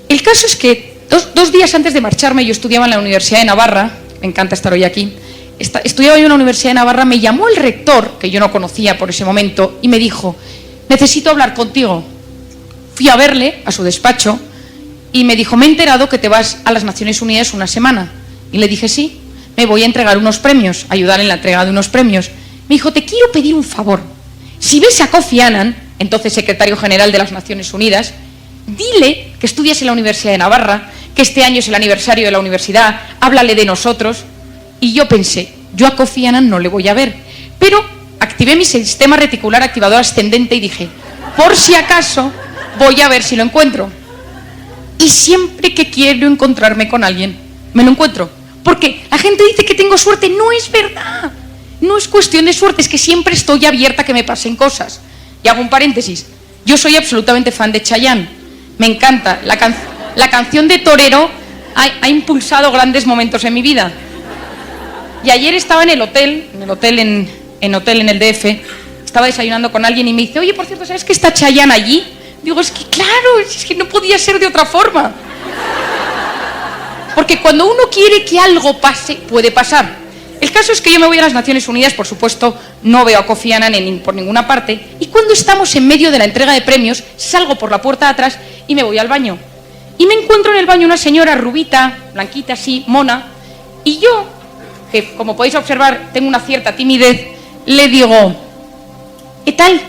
El caso es que dos días antes de marcharme, yo estudiaba en la Universidad de Navarra, me encanta estar hoy aquí, estudiaba yo en la Universidad de Navarra, me llamó el rector, que yo no conocía por ese momento, y me dijo, necesito hablar contigo. Fui a verle, a su despacho, y me dijo, me he enterado que te vas a las Naciones Unidas una semana. Y le dije, sí, me voy a entregar unos premios, ayudar en la entrega de unos premios. Me dijo, te quiero pedir un favor. Si ves a Kofi Annan, entonces secretario general de las Naciones Unidas, dile que estudias en la Universidad de Navarra, que este año es el aniversario de la universidad, háblale de nosotros. Y yo pensé, yo a Kofi Annan no le voy a ver, pero activé mi sistema reticular activador ascendente y dije, por si acaso, voy a ver si lo encuentro. Y siempre que quiero encontrarme con alguien, me lo encuentro. Porque la gente dice que tengo suerte, no es verdad. No es cuestión de suerte, es que siempre estoy abierta a que me pasen cosas. Y hago un paréntesis, yo soy absolutamente fan de Chayanne. Me encanta, la canción de Torero ha impulsado grandes momentos en mi vida. Y ayer estaba en el hotel en el DF, estaba desayunando con alguien y me dice, oye, por cierto, ¿sabes que está Chayanne allí? Digo, es que claro, es que no podía ser de otra forma. Porque cuando uno quiere que algo pase, puede pasar. El caso es que yo me voy a las Naciones Unidas, por supuesto, no veo a Kofi Annan por ninguna parte, y cuando estamos en medio de la entrega de premios, salgo por la puerta de atrás y me voy al baño. Y me encuentro en el baño una señora rubita, blanquita así, mona, y yo, que como podéis observar tengo una cierta timidez, le digo, ¿qué tal?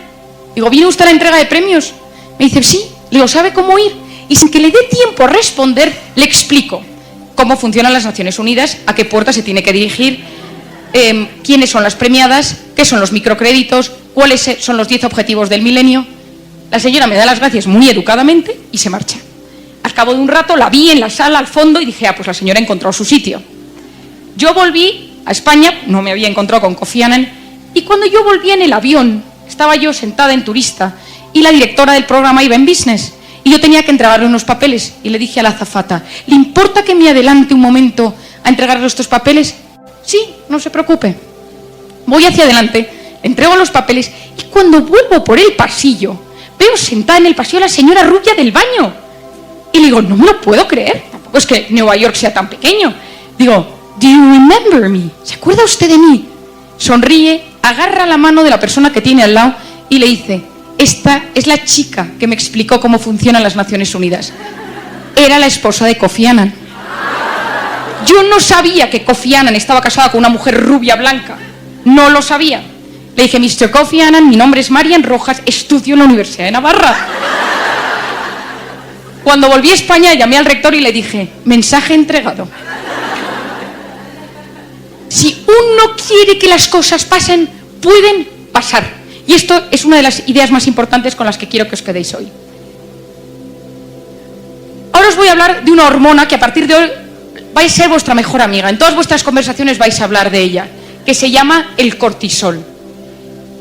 Digo, ¿viene usted a la entrega de premios? Me dice, sí. Le digo, ¿sabe cómo ir? Y sin que le dé tiempo a responder, le explico cómo funcionan las Naciones Unidas, a qué puerta se tiene que dirigir, quiénes son las premiadas, qué son los microcréditos, cuáles son los 10 objetivos del milenio. La señora me da las gracias muy educadamente y se marcha. Al cabo de un rato la vi en la sala al fondo y dije, pues la señora encontró su sitio. Yo volví a España, no me había encontrado con Kofi Annan, y cuando yo volví en el avión, estaba yo sentada en turista y la directora del programa iba en business y yo tenía que entregarle unos papeles y le dije a la azafata, ¿le importa que me adelante un momento a entregarle estos papeles? Sí, no se preocupe. Voy hacia adelante, le entrego los papeles y cuando vuelvo por el pasillo, veo sentada en el pasillo a la señora rubia del baño. Y le digo, no me lo puedo creer, tampoco es que Nueva York sea tan pequeño. Digo, ¿do you remember me? ¿Se acuerda usted de mí? Sonríe, agarra la mano de la persona que tiene al lado y le dice, esta es la chica que me explicó cómo funcionan las Naciones Unidas. Era la esposa de Kofi Annan. Yo no sabía que Kofi Annan estaba casada con una mujer rubia blanca. No lo sabía. Le dije, Mr. Kofi Annan, mi nombre es Marian Rojas, estudio en la Universidad de Navarra. Cuando volví a España, llamé al rector y le dije, mensaje entregado. Si uno quiere que las cosas pasen, pueden pasar. Y esto es una de las ideas más importantes con las que quiero que os quedéis hoy. Ahora os voy a hablar de una hormona que a partir de hoy va a ser vuestra mejor amiga. En todas vuestras conversaciones vais a hablar de ella, que se llama el cortisol.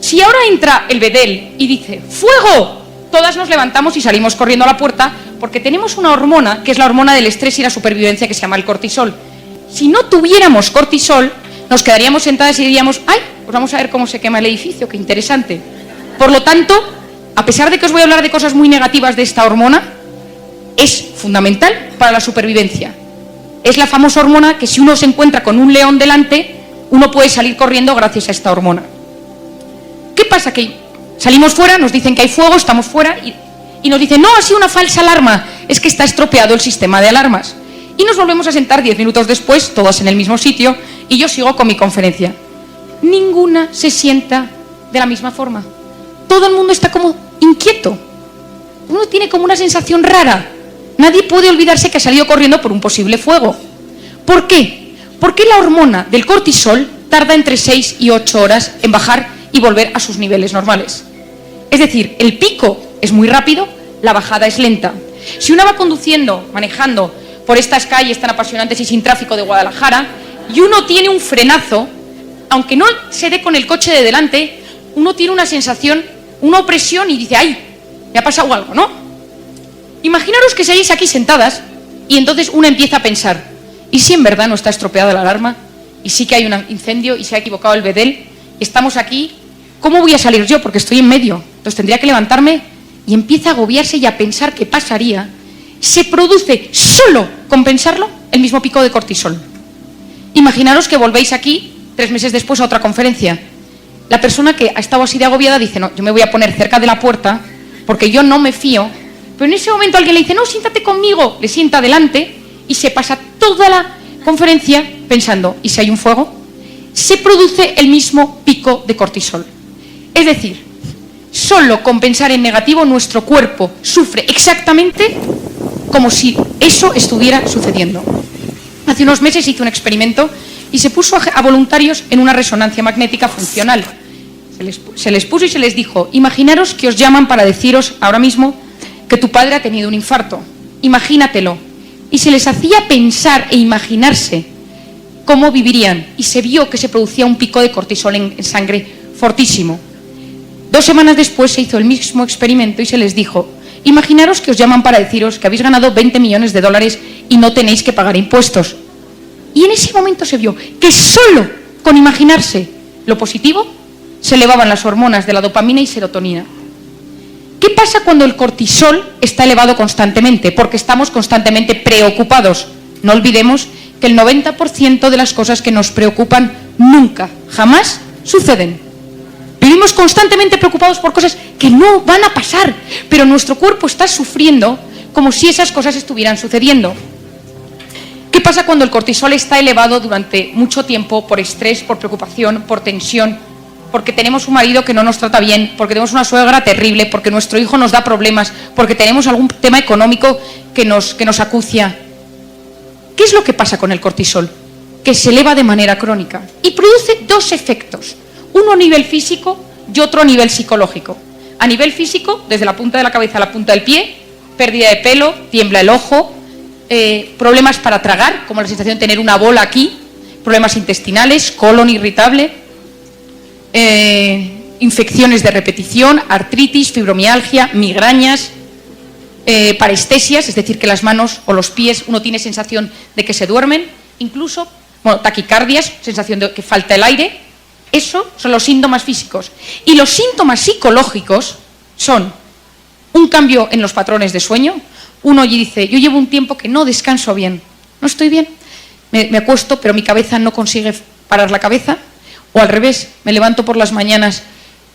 Si ahora entra el bedel y dice ¡fuego!, todas nos levantamos y salimos corriendo a la puerta porque tenemos una hormona que es la hormona del estrés y la supervivencia que se llama el cortisol. Si no tuviéramos cortisol, nos quedaríamos sentadas y diríamos ¡ay! Pues vamos a ver cómo se quema el edificio, qué interesante. Por lo tanto, a pesar de que os voy a hablar de cosas muy negativas de esta hormona, es fundamental para la supervivencia. Es la famosa hormona que si uno se encuentra con un león delante, uno puede salir corriendo gracias a esta hormona. ¿Qué pasa? Que salimos fuera, nos dicen que hay fuego, estamos fuera y nos dicen, no, ha sido una falsa alarma, es que está estropeado el sistema de alarmas. Y nos volvemos a sentar 10 minutos después, todos en el mismo sitio, y yo sigo con mi conferencia. Ninguna se sienta de la misma forma. Todo el mundo está como inquieto. Uno tiene como una sensación rara. Nadie puede olvidarse que ha salido corriendo por un posible fuego. ¿Por qué? Porque la hormona del cortisol tarda entre 6 y 8 horas en bajar y volver a sus niveles normales. Es decir, el pico es muy rápido, la bajada es lenta. Si uno va conduciendo, manejando por estas calles tan apasionantes y sin tráfico de Guadalajara, y uno tiene un frenazo, aunque no se dé con el coche de delante, uno tiene una sensación, una opresión y dice, ¡ay! Me ha pasado algo, ¿no? Imaginaros que seguís aquí sentadas y entonces uno empieza a pensar, ¿y si en verdad no está estropeada la alarma? ¿Y sí que hay un incendio y se ha equivocado el bedel? Estamos aquí, ¿cómo voy a salir yo? Porque estoy en medio. Entonces tendría que levantarme y empieza a agobiarse y a pensar qué pasaría. Se produce solo con pensarlo el mismo pico de cortisol. Imaginaros que volvéis aquí 3 meses después a otra conferencia. La persona que ha estado así de agobiada dice, no, yo me voy a poner cerca de la puerta porque yo no me fío. Pero en ese momento alguien le dice, no, siéntate conmigo. Le sienta delante y se pasa toda la conferencia pensando, ¿y si hay un fuego? Se produce el mismo pico de cortisol. Es decir, solo con pensar en negativo nuestro cuerpo sufre exactamente como si eso estuviera sucediendo. Hace unos meses hice un experimento y se puso a voluntarios en una resonancia magnética funcional. Se les puso y se les dijo, imaginaros que os llaman para deciros ahora mismo que tu padre ha tenido un infarto. Imagínatelo. Y se les hacía pensar e imaginarse cómo vivirían. Y se vio que se producía un pico de cortisol en sangre fortísimo. 2 semanas después se hizo el mismo experimento y se les dijo, imaginaros que os llaman para deciros que habéis ganado 20 millones de dólares y no tenéis que pagar impuestos. Y en ese momento se vio que solo con imaginarse lo positivo se elevaban las hormonas de la dopamina y serotonina. ¿Qué pasa cuando el cortisol está elevado constantemente? Porque estamos constantemente preocupados. No olvidemos que el 90% de las cosas que nos preocupan nunca, jamás suceden. Vivimos constantemente preocupados por cosas que no van a pasar, pero nuestro cuerpo está sufriendo como si esas cosas estuvieran sucediendo. ¿Qué pasa cuando el cortisol está elevado durante mucho tiempo por estrés, por preocupación, por tensión, porque tenemos un marido que no nos trata bien, porque tenemos una suegra terrible, porque nuestro hijo nos da problemas, porque tenemos algún tema económico que nos acucia? ¿Qué es lo que pasa con el cortisol? Que se eleva de manera crónica y produce dos efectos, uno a nivel físico y otro a nivel psicológico. A nivel físico, desde la punta de la cabeza a la punta del pie, pérdida de pelo, tiembla el ojo, problemas para tragar, como la sensación de tener una bola aquí, problemas intestinales, colon irritable, infecciones de repetición, artritis, fibromialgia, migrañas, parestesias, es decir, que las manos o los pies uno tiene sensación de que se duermen, incluso taquicardias, sensación de que falta el aire. Eso son los síntomas físicos. Y los síntomas psicológicos son un cambio en los patrones de sueño. Uno dice, yo llevo un tiempo que no descanso bien, no estoy bien, me acuesto pero mi cabeza no consigue parar la cabeza, o al revés, me levanto por las mañanas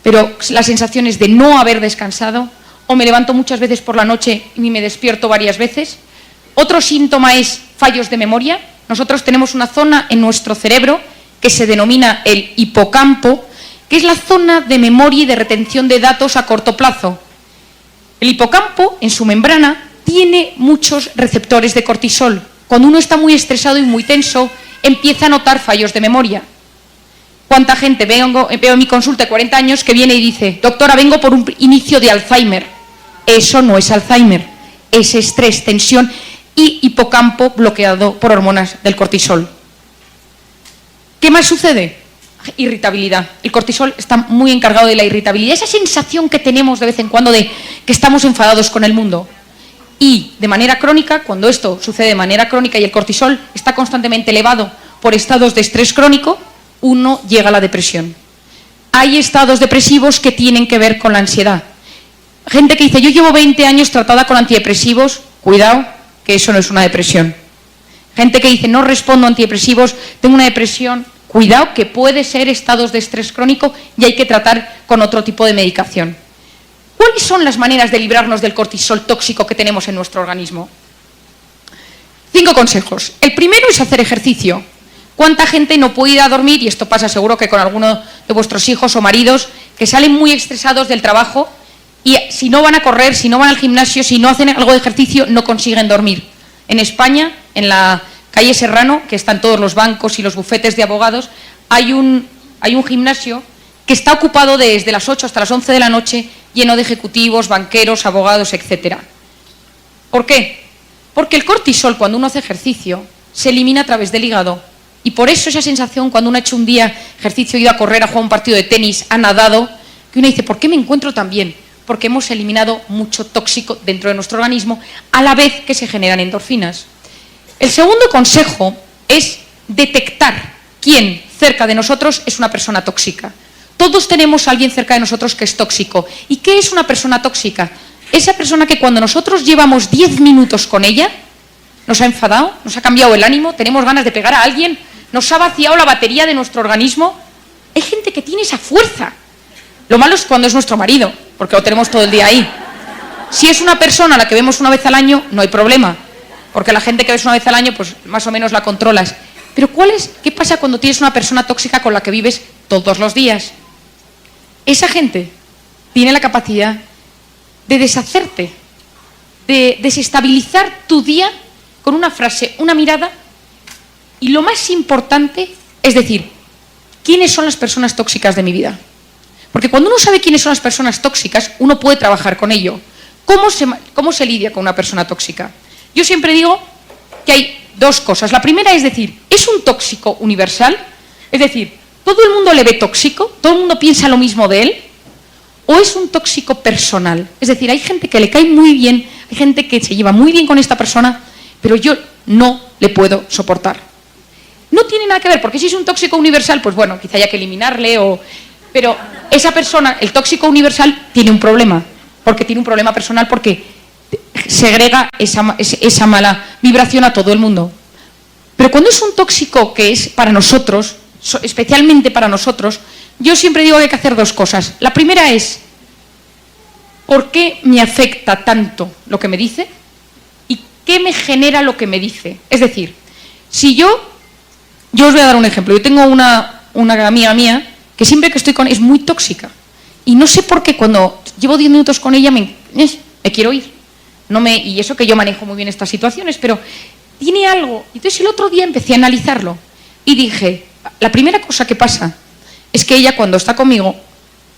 pero la sensación es de no haber descansado, o me levanto muchas veces por la noche y me despierto varias veces. Otro síntoma es fallos de memoria. Nosotros tenemos una zona en nuestro cerebro que se denomina el hipocampo, que es la zona de memoria y de retención de datos a corto plazo. El hipocampo, en su membrana, tiene muchos receptores de cortisol. Cuando uno está muy estresado y muy tenso, empieza a notar fallos de memoria. ¿Cuánta gente veo en mi consulta de 40 años que viene y dice, doctora, vengo por un inicio de Alzheimer? Eso no es Alzheimer, es estrés, tensión y hipocampo bloqueado por hormonas del cortisol. ¿Qué más sucede? Irritabilidad. El cortisol está muy encargado de la irritabilidad, esa sensación que tenemos de vez en cuando de que estamos enfadados con el mundo. Y de manera crónica, cuando esto sucede de manera crónica y el cortisol está constantemente elevado por estados de estrés crónico, uno llega a la depresión. Hay estados depresivos que tienen que ver con la ansiedad. Gente que dice, yo llevo 20 años tratada con antidepresivos, cuidado, que eso no es una depresión. Gente que dice, no respondo a antidepresivos, tengo una depresión, cuidado, que puede ser estados de estrés crónico y hay que tratar con otro tipo de medicación. ¿Cuáles son las maneras de librarnos del cortisol tóxico que tenemos en nuestro organismo? 5 consejos. El primero es hacer ejercicio. ¿Cuánta gente no puede ir a dormir? Y esto pasa seguro que con alguno de vuestros hijos o maridos que salen muy estresados del trabajo y si no van a correr, si no van al gimnasio, si no hacen algo de ejercicio, no consiguen dormir. En España, en la calle Serrano, que están todos los bancos y los bufetes de abogados, hay un gimnasio que está ocupado desde las 8 hasta las 11 de la noche, lleno de ejecutivos, banqueros, abogados, etc. ¿Por qué? Porque el cortisol, cuando uno hace ejercicio, se elimina a través del hígado. Y por eso esa sensación, cuando uno ha hecho un día ejercicio, ha ido a correr, a jugar un partido de tenis, ha nadado, que uno dice, ¿por qué me encuentro tan bien? Porque hemos eliminado mucho tóxico dentro de nuestro organismo, a la vez que se generan endorfinas. El segundo consejo es detectar quién cerca de nosotros es una persona tóxica. Todos tenemos a alguien cerca de nosotros que es tóxico. ¿Y qué es una persona tóxica? Esa persona que cuando nosotros llevamos 10 minutos con ella, nos ha enfadado, nos ha cambiado el ánimo, tenemos ganas de pegar a alguien, nos ha vaciado la batería de nuestro organismo. Hay gente que tiene esa fuerza. Lo malo es cuando es nuestro marido, porque lo tenemos todo el día ahí. Si es una persona a la que vemos una vez al año, no hay problema, porque la gente que ves una vez al año, pues más o menos la controlas. Pero ¿qué pasa cuando tienes una persona tóxica con la que vives todos los días? Esa gente tiene la capacidad de deshacerte, de desestabilizar tu día con una frase, una mirada, y lo más importante es decir, ¿quiénes son las personas tóxicas de mi vida? Porque cuando uno sabe quiénes son las personas tóxicas, uno puede trabajar con ello. ¿Cómo se lidia con una persona tóxica? Yo siempre digo que hay 2 cosas. La primera es decir, ¿es un tóxico universal? Es decir, ¿todo el mundo le ve tóxico? ¿Todo el mundo piensa lo mismo de él? ¿O es un tóxico personal? Es decir, hay gente que le cae muy bien, hay gente que se lleva muy bien con esta persona, pero yo no le puedo soportar. No tiene nada que ver, porque si es un tóxico universal, pues bueno, quizá haya que eliminarle, pero esa persona, el tóxico universal, tiene un problema, porque tiene un problema personal, porque segrega esa mala vibración a todo el mundo. Pero cuando es un tóxico que es para nosotros, especialmente para nosotros, yo siempre digo que hay que hacer dos cosas. La primera es, ¿por qué me afecta tanto lo que me dice? ¿Y qué me genera lo que me dice? Es decir, si yo os voy a dar un ejemplo. Yo tengo una amiga mía que siempre que estoy con ella es muy tóxica. Y no sé por qué cuando llevo 10 minutos con ella me quiero ir. Y eso que yo manejo muy bien estas situaciones, pero tiene algo. Entonces el otro día empecé a analizarlo y dije, la primera cosa que pasa es que ella cuando está conmigo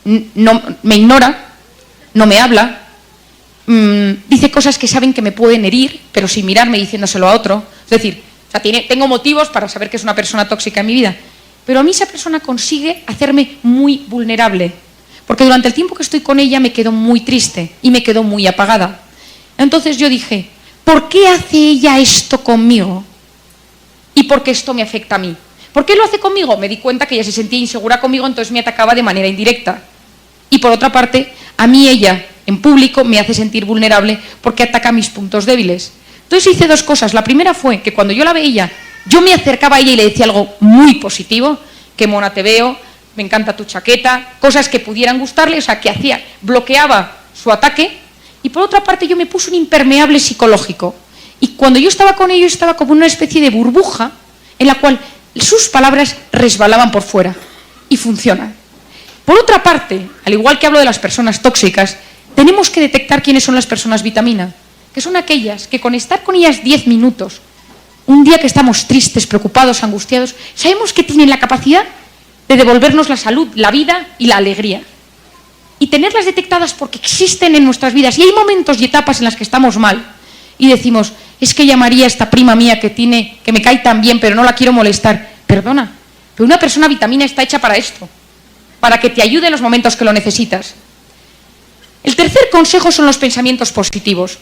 no me ignora, no me habla, dice cosas que saben que me pueden herir, pero sin mirarme diciéndoselo a otro. Es decir, tengo motivos para saber que es una persona tóxica en mi vida, pero a mí esa persona consigue hacerme muy vulnerable, porque durante el tiempo que estoy con ella me quedo muy triste y me quedo muy apagada. Entonces yo dije, ¿por qué hace ella esto conmigo? ¿Y por qué esto me afecta a mí? ¿Por qué lo hace conmigo? Me di cuenta que ella se sentía insegura conmigo, entonces me atacaba de manera indirecta. Y por otra parte, a mí ella, en público, me hace sentir vulnerable porque ataca mis puntos débiles. Entonces hice dos cosas. La primera fue que cuando yo la veía, yo me acercaba a ella y le decía algo muy positivo, qué mona te veo, me encanta tu chaqueta, cosas que pudieran gustarle, o sea, que hacía, bloqueaba su ataque. Y por otra parte yo me puse un impermeable psicológico. Y cuando yo estaba con ellos estaba como una especie de burbuja en la cual sus palabras resbalaban por fuera. Y funciona. Por otra parte, al igual que hablo de las personas tóxicas, tenemos que detectar quiénes son las personas vitamina, que son aquellas que con estar con ellas 10 minutos, un día que estamos tristes, preocupados, angustiados, sabemos que tienen la capacidad de devolvernos la salud, la vida y la alegría. Y tenerlas detectadas porque existen en nuestras vidas. Y hay momentos y etapas en las que estamos mal y decimos, es que llamaría a esta prima mía que me cae tan bien, pero no la quiero molestar. Perdona, pero una persona vitamina está hecha para esto, para que te ayude en los momentos que lo necesitas. El tercer consejo son los pensamientos positivos.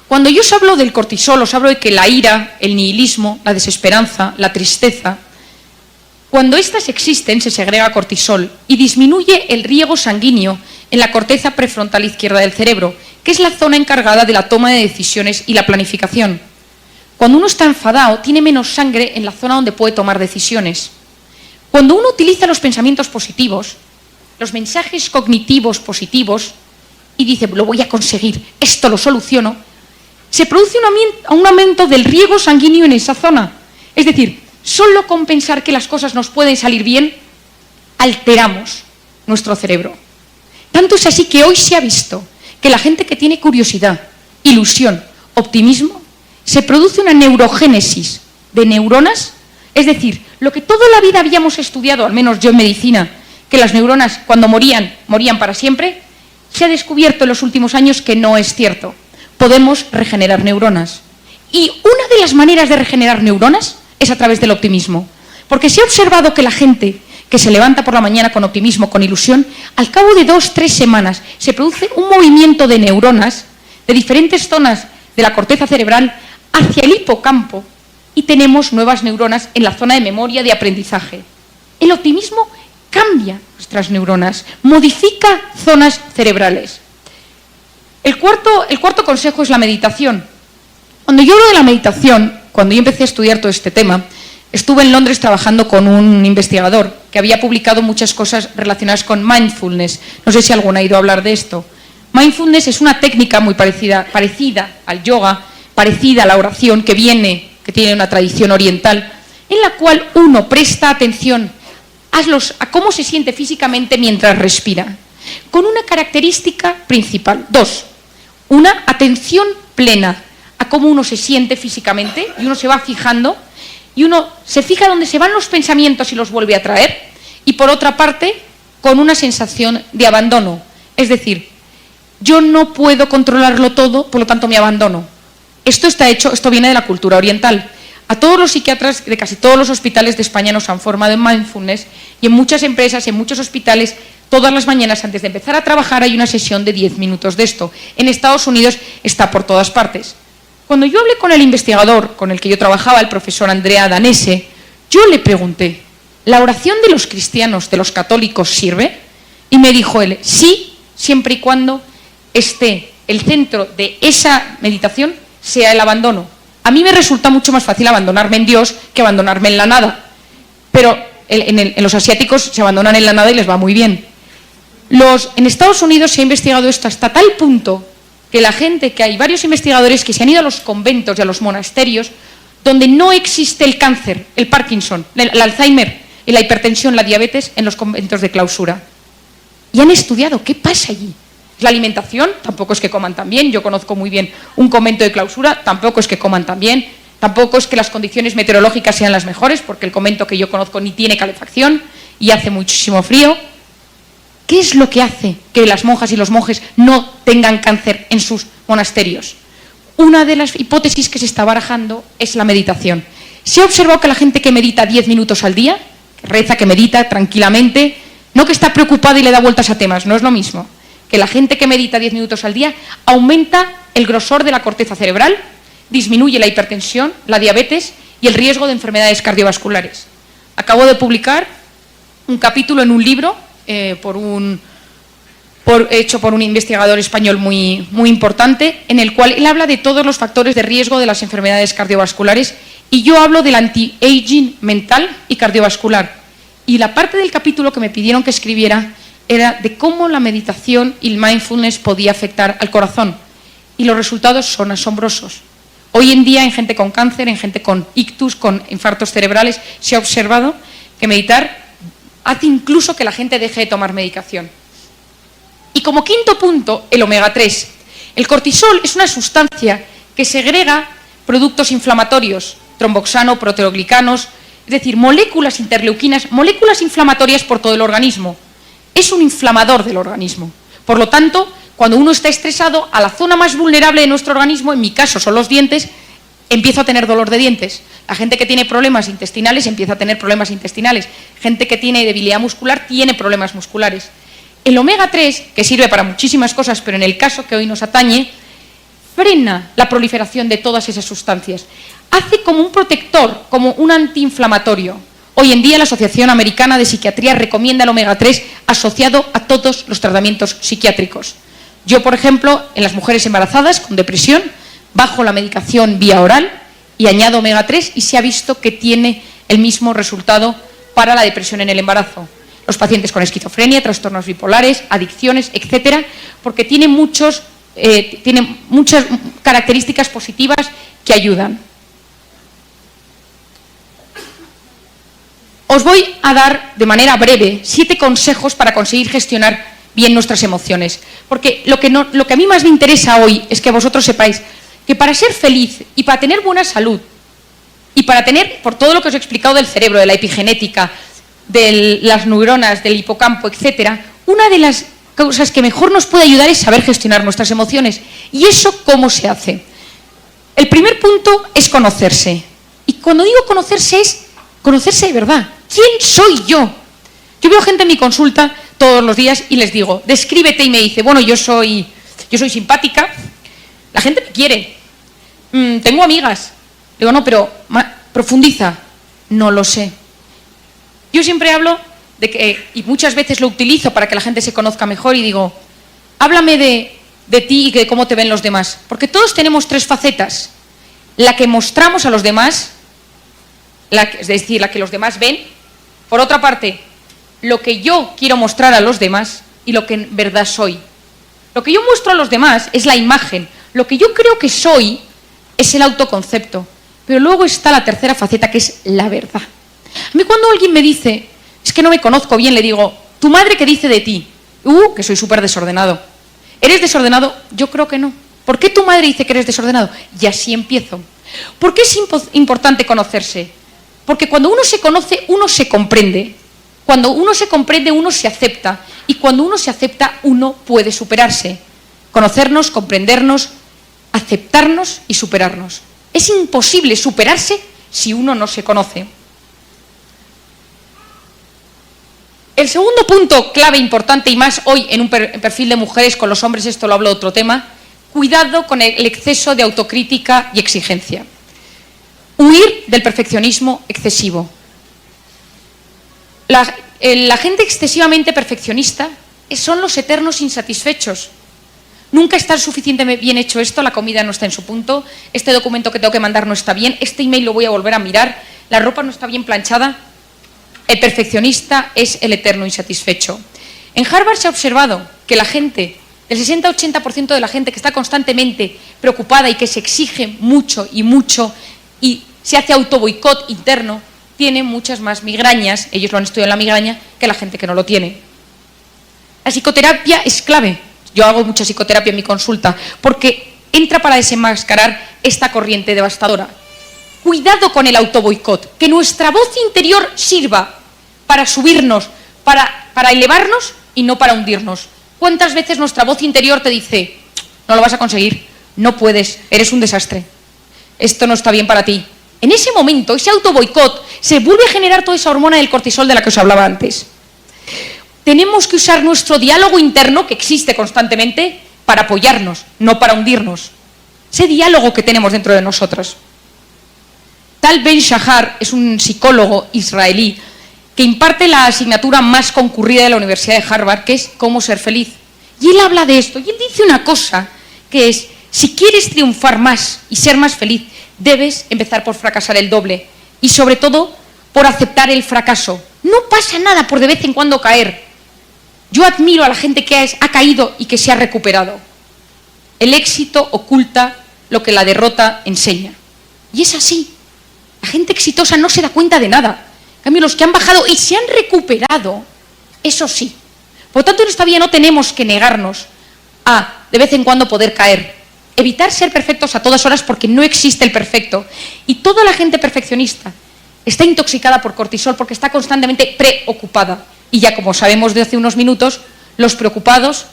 Cuando yo os hablo del cortisol, os hablo de que la ira, el nihilismo, la desesperanza, la tristeza, cuando estas existen se segrega cortisol y disminuye el riego sanguíneo en la corteza prefrontal izquierda del cerebro, que es la zona encargada de la toma de decisiones y la planificación. Cuando uno está enfadado, tiene menos sangre en la zona donde puede tomar decisiones. Cuando uno utiliza los pensamientos positivos, los mensajes cognitivos positivos, y dice, lo voy a conseguir, esto lo soluciono, se produce un aumento del riego sanguíneo en esa zona. Es decir, solo con pensar que las cosas nos pueden salir bien, alteramos nuestro cerebro. Tanto es así que hoy se ha visto que la gente que tiene curiosidad, ilusión, optimismo, se produce una neurogénesis de neuronas, es decir, lo que toda la vida habíamos estudiado, al menos yo en medicina, que las neuronas cuando morían para siempre, se ha descubierto en los últimos años que no es cierto. Podemos regenerar neuronas. Y una de las maneras de regenerar neuronas es a través del optimismo. Porque se ha observado que la gente que se levanta por la mañana con optimismo, con ilusión, al cabo de 2-3 semanas se produce un movimiento de neuronas de diferentes zonas de la corteza cerebral hacia el hipocampo y tenemos nuevas neuronas en la zona de memoria de aprendizaje. El optimismo cambia nuestras neuronas, modifica zonas cerebrales. El cuarto consejo es la meditación. Cuando yo hablo de la meditación, cuando yo empecé a estudiar todo este tema, estuve en Londres trabajando con un investigador que había publicado muchas cosas relacionadas con mindfulness. No sé si alguno ha ido a hablar de esto. Mindfulness es una técnica muy parecida al yoga, parecida a la oración, que tiene una tradición oriental, en la cual uno presta atención a cómo se siente físicamente mientras respira, con una característica principal. 2. Una atención plena a cómo uno se siente físicamente y uno se va fijando y uno se fija dónde se van los pensamientos y los vuelve a traer. Y por otra parte, con una sensación de abandono. Es decir, yo no puedo controlarlo todo, por lo tanto me abandono. Esto viene de la cultura oriental. A todos los psiquiatras de casi todos los hospitales de España nos han formado en mindfulness y en muchas empresas, en muchos hospitales, todas las mañanas antes de empezar a trabajar hay una sesión de 10 minutos de esto. En Estados Unidos está por todas partes. Cuando yo hablé con el investigador con el que yo trabajaba, el profesor Andrea Danese, yo le pregunté, ¿la oración de los cristianos, de los católicos, sirve? Y me dijo él, sí, siempre y cuando esté el centro de esa meditación sea el abandono. A mí me resulta mucho más fácil abandonarme en Dios que abandonarme en la nada. pero en los asiáticos se abandonan en la nada y les va muy bien. En Estados Unidos se ha investigado esto hasta tal punto que hay varios investigadores que se han ido a los conventos y a los monasterios donde no existe el cáncer, el Parkinson, el Alzheimer, la hipertensión, la diabetes, en los conventos de clausura. Y han estudiado qué pasa allí. La alimentación, tampoco es que coman tan bien. Yo conozco muy bien un convento de clausura, tampoco es que coman tan bien. Tampoco es que las condiciones meteorológicas sean las mejores, porque el convento que yo conozco ni tiene calefacción y hace muchísimo frío. ¿Qué es lo que hace que las monjas y los monjes no tengan cáncer en sus monasterios? Una de las hipótesis que se está barajando es la meditación. Se ha observado que la gente que medita 10 minutos al día, que reza, que medita tranquilamente, no que está preocupada y le da vueltas a temas, no es lo mismo. Que la gente que medita 10 minutos al día aumenta el grosor de la corteza cerebral, disminuye la hipertensión, la diabetes y el riesgo de enfermedades cardiovasculares. Acabo de publicar un capítulo en un libro hecho por un investigador español muy importante, en el cual él habla de todos los factores de riesgo de las enfermedades cardiovasculares y yo hablo del anti-aging mental y cardiovascular. Y la parte del capítulo que me pidieron que escribiera era de cómo la meditación y el mindfulness podía afectar al corazón. Y los resultados son asombrosos. Hoy en día en gente con cáncer, en gente con ictus, con infartos cerebrales, se ha observado que meditar hace incluso que la gente deje de tomar medicación. Y como quinto punto, el omega 3. El cortisol es una sustancia que segrega productos inflamatorios, tromboxano, proteoglicanos, es decir, moléculas interleuquinas, moléculas inflamatorias por todo el organismo. Es un inflamador del organismo. Por lo tanto, cuando uno está estresado, a la zona más vulnerable de nuestro organismo, en mi caso son los dientes, empiezo a tener dolor de dientes. La gente que tiene problemas intestinales empieza a tener problemas intestinales. Gente que tiene debilidad muscular tiene problemas musculares. El omega 3, que sirve para muchísimas cosas, pero en el caso que hoy nos atañe, frena la proliferación de todas esas sustancias. Hace como un protector, como un antiinflamatorio. Hoy en día la Asociación Americana de Psiquiatría recomienda el omega 3 asociado a todos los tratamientos psiquiátricos. Yo, por ejemplo, en las mujeres embarazadas con depresión, bajo la medicación vía oral y añado omega 3 y se ha visto que tiene el mismo resultado para la depresión en el embarazo. Los pacientes con esquizofrenia, trastornos bipolares, adicciones, etcétera, porque tiene muchas características positivas que ayudan. Os voy a dar de manera breve 7 consejos para conseguir gestionar bien nuestras emociones, porque lo que a mí más me interesa hoy es que vosotros sepáis que para ser feliz y para tener buena salud y para tener, por todo lo que os he explicado del cerebro, de la epigenética, de las neuronas, del hipocampo, etcétera, una de las cosas que mejor nos puede ayudar es saber gestionar nuestras emociones. ¿Y eso cómo se hace? El primer punto es conocerse. Y cuando digo conocerse es conocerse de verdad. ¿Quién soy yo? Yo veo gente en mi consulta todos los días y les digo, descríbete, y me dice, bueno, yo soy simpática, la gente me quiere, tengo amigas. Digo, no, pero profundiza. No lo sé. Yo siempre hablo de que, y muchas veces lo utilizo para que la gente se conozca mejor, y digo, háblame de ti y de cómo te ven los demás. Porque todos tenemos 3 facetas. La que mostramos a los demás, es decir, la que los demás ven. Por otra parte, lo que yo quiero mostrar a los demás y lo que en verdad soy. Lo que yo muestro a los demás es la imagen. Lo que yo creo que soy es el autoconcepto. Pero luego está la tercera faceta, que es la verdad. A mí cuando alguien me dice, es que no me conozco bien, le digo, ¿tu madre qué dice de ti? Que soy súper desordenado. ¿Eres desordenado? Yo creo que no. ¿Por qué tu madre dice que eres desordenado? Y así empiezo. ¿Por qué es importante conocerse? Porque cuando uno se conoce, uno se comprende. Cuando uno se comprende, uno se acepta. Y cuando uno se acepta, uno puede superarse. Conocernos, comprendernos, aceptarnos y superarnos. Es imposible superarse si uno no se conoce. El segundo punto clave, importante, y más hoy en un perfil de mujeres, con los hombres esto lo hablo de otro tema, cuidado con el exceso de autocrítica y exigencia. Huir del perfeccionismo excesivo. La gente excesivamente perfeccionista son los eternos insatisfechos. Nunca está suficientemente bien hecho esto, la comida no está en su punto, este documento que tengo que mandar no está bien, este email lo voy a volver a mirar, la ropa no está bien planchada. El perfeccionista es el eterno insatisfecho. En Harvard se ha observado que la gente, el 60-80% de la gente que está constantemente preocupada y que se exige mucho y se hace autoboicot interno, tiene muchas más migrañas, ellos lo han estudiado en la migraña, que la gente que no lo tiene. La psicoterapia es clave. Yo hago mucha psicoterapia en mi consulta porque entra para desenmascarar esta corriente devastadora. Cuidado con el autoboicot, que nuestra voz interior sirva para subirnos, para elevarnos y no para hundirnos. ¿Cuántas veces nuestra voz interior te dice, no lo vas a conseguir, no puedes, eres un desastre, esto no está bien para ti? En ese momento, ese autoboicot, se vuelve a generar toda esa hormona del cortisol de la que os hablaba antes. Tenemos que usar nuestro diálogo interno, que existe constantemente, para apoyarnos, no para hundirnos. Ese diálogo que tenemos dentro de nosotros. Tal Ben Shahar es un psicólogo israelí que imparte la asignatura más concurrida de la Universidad de Harvard, que es Cómo ser feliz. Y él habla de esto, y él dice una cosa, que es, si quieres triunfar más y ser más feliz, debes empezar por fracasar el doble. Y sobre todo, por aceptar el fracaso. No pasa nada por de vez en cuando caer. Yo admiro a la gente que ha caído y que se ha recuperado. El éxito oculta lo que la derrota enseña. Y es así. La gente exitosa no se da cuenta de nada. En cambio, los que han bajado y se han recuperado, eso sí. Por lo tanto, en esta vida no tenemos que negarnos a, de vez en cuando, poder caer. Evitar ser perfectos a todas horas porque no existe el perfecto. Y toda la gente perfeccionista está intoxicada por cortisol porque está constantemente preocupada. Y ya como sabemos de hace unos minutos, los preocupados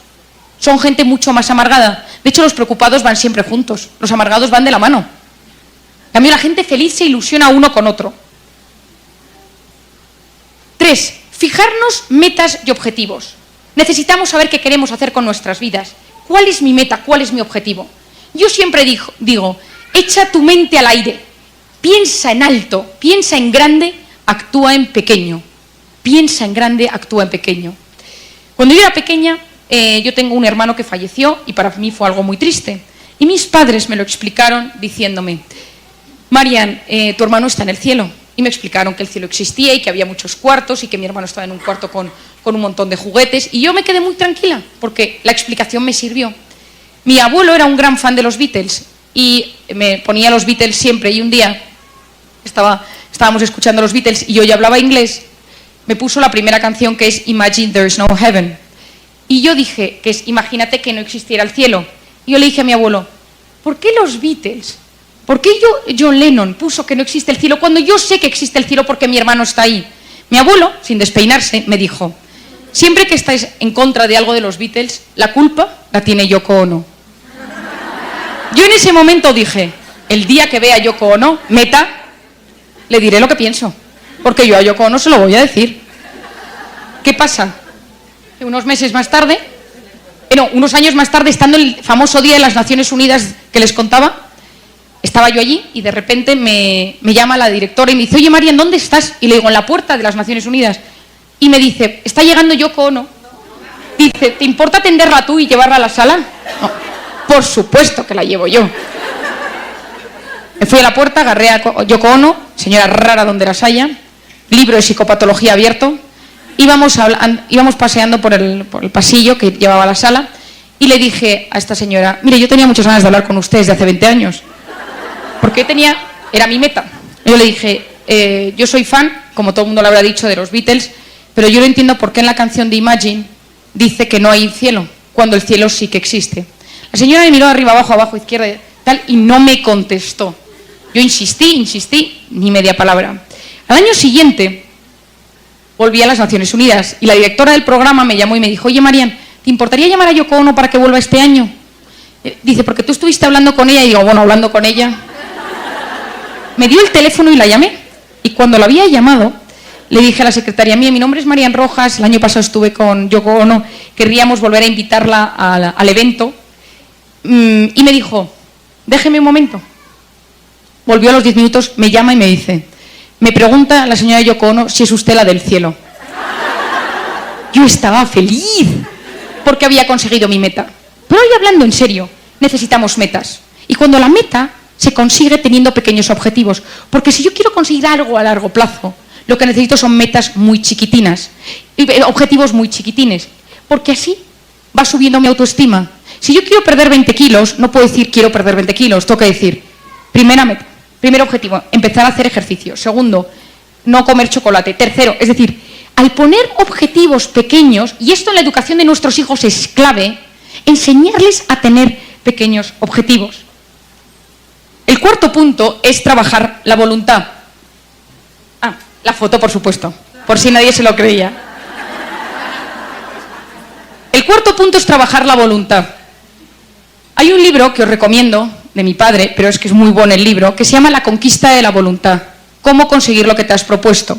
son gente mucho más amargada. De hecho, los preocupados van siempre juntos. Los amargados van de la mano. En cambio, la gente feliz se ilusiona uno con otro. 3. Fijarnos metas y objetivos. Necesitamos saber qué queremos hacer con nuestras vidas. ¿Cuál es mi meta? ¿Cuál es mi objetivo? Yo siempre digo, echa tu mente al aire. Piensa en alto, piensa en grande, actúa en pequeño. Piensa en grande, actúa en pequeño. Cuando yo era pequeña, yo tengo un hermano que falleció y para mí fue algo muy triste. Y mis padres me lo explicaron diciéndome, Marian, tu hermano está en el cielo. Y me explicaron que el cielo existía y que había muchos cuartos y que mi hermano estaba en un cuarto con un montón de juguetes. Y yo me quedé muy tranquila porque la explicación me sirvió. Mi abuelo era un gran fan de los Beatles y me ponía los Beatles siempre. Y un día estábamos escuchando los Beatles y yo ya hablaba inglés. Me puso la primera canción, que es Imagine There's No Heaven. Y yo dije, que es imagínate que no existiera el cielo. Y yo le dije a mi abuelo, ¿por qué los Beatles? ¿Por qué John Lennon puso que no existe el cielo cuando yo sé que existe el cielo porque mi hermano está ahí? Mi abuelo, sin despeinarse, me dijo, siempre que estáis en contra de algo de los Beatles, la culpa la tiene Yoko Ono. Yo en ese momento dije, el día que vea a Yoko Ono, meta, le diré lo que pienso. Porque yo a Yoko Ono se lo voy a decir. ¿Qué pasa? Unos meses más tarde, unos años más tarde, estando el famoso día de las Naciones Unidas que les contaba, estaba yo allí y de repente me llama la directora y me dice, oye Marian, ¿dónde estás? Y le digo, en la puerta de las Naciones Unidas. Y me dice, está llegando Yoko Ono. Dice, ¿te importa atenderla tú y llevarla a la sala? No, por supuesto que la llevo yo. Me fui a la puerta, agarré a Yoko Ono, señora rara donde las haya, libro de psicopatología abierto, íbamos paseando por el pasillo que llevaba a la sala y le dije a esta señora, mire, yo tenía muchas ganas de hablar con usted desde hace 20 años, porque era mi meta. Yo le dije, yo soy fan, como todo el mundo lo habrá dicho, de los Beatles, pero yo no entiendo por qué en la canción de Imagine dice que no hay cielo, cuando el cielo sí que existe. La señora me miró arriba, abajo, izquierda, tal, y no me contestó. Yo insistí, ni media palabra. Al año siguiente volví a las Naciones Unidas y la directora del programa me llamó y me dijo, oye Marian, ¿te importaría llamar a Yoko Ono para que vuelva este año? Dice, porque tú estuviste hablando con ella. Y digo, bueno, hablando con ella. Me dio el teléfono y la llamé. Y cuando la había llamado, le dije a la secretaria, mía, mi nombre es Marian Rojas, el año pasado estuve con Yoko Ono, querríamos volver a invitarla al evento. Y me dijo, déjeme un momento. Volvió a los 10 minutos, me llama y me dice, me pregunta la señora Yoko Ono si es usted la del cielo. Yo estaba feliz porque había conseguido mi meta. Pero hoy, hablando en serio, necesitamos metas. Y cuando la meta se consigue teniendo pequeños objetivos. Porque si yo quiero conseguir algo a largo plazo, Lo que necesito son metas muy chiquitinas, objetivos muy chiquitines, porque así va subiendo mi autoestima. Si yo quiero perder 20 kilos, no puedo decir quiero perder 20 kilos, tengo que decir, primer objetivo, empezar a hacer ejercicio. Segundo, no comer chocolate. Tercero, es decir, al poner objetivos pequeños, y esto en la educación de nuestros hijos es clave, enseñarles a tener pequeños objetivos. El cuarto punto es trabajar la voluntad. La foto, por supuesto, por si nadie se lo creía. El cuarto punto es trabajar la voluntad. Hay un libro que os recomiendo, de mi padre, pero es que es muy bueno el libro, que se llama La conquista de la voluntad. Cómo conseguir lo que te has propuesto.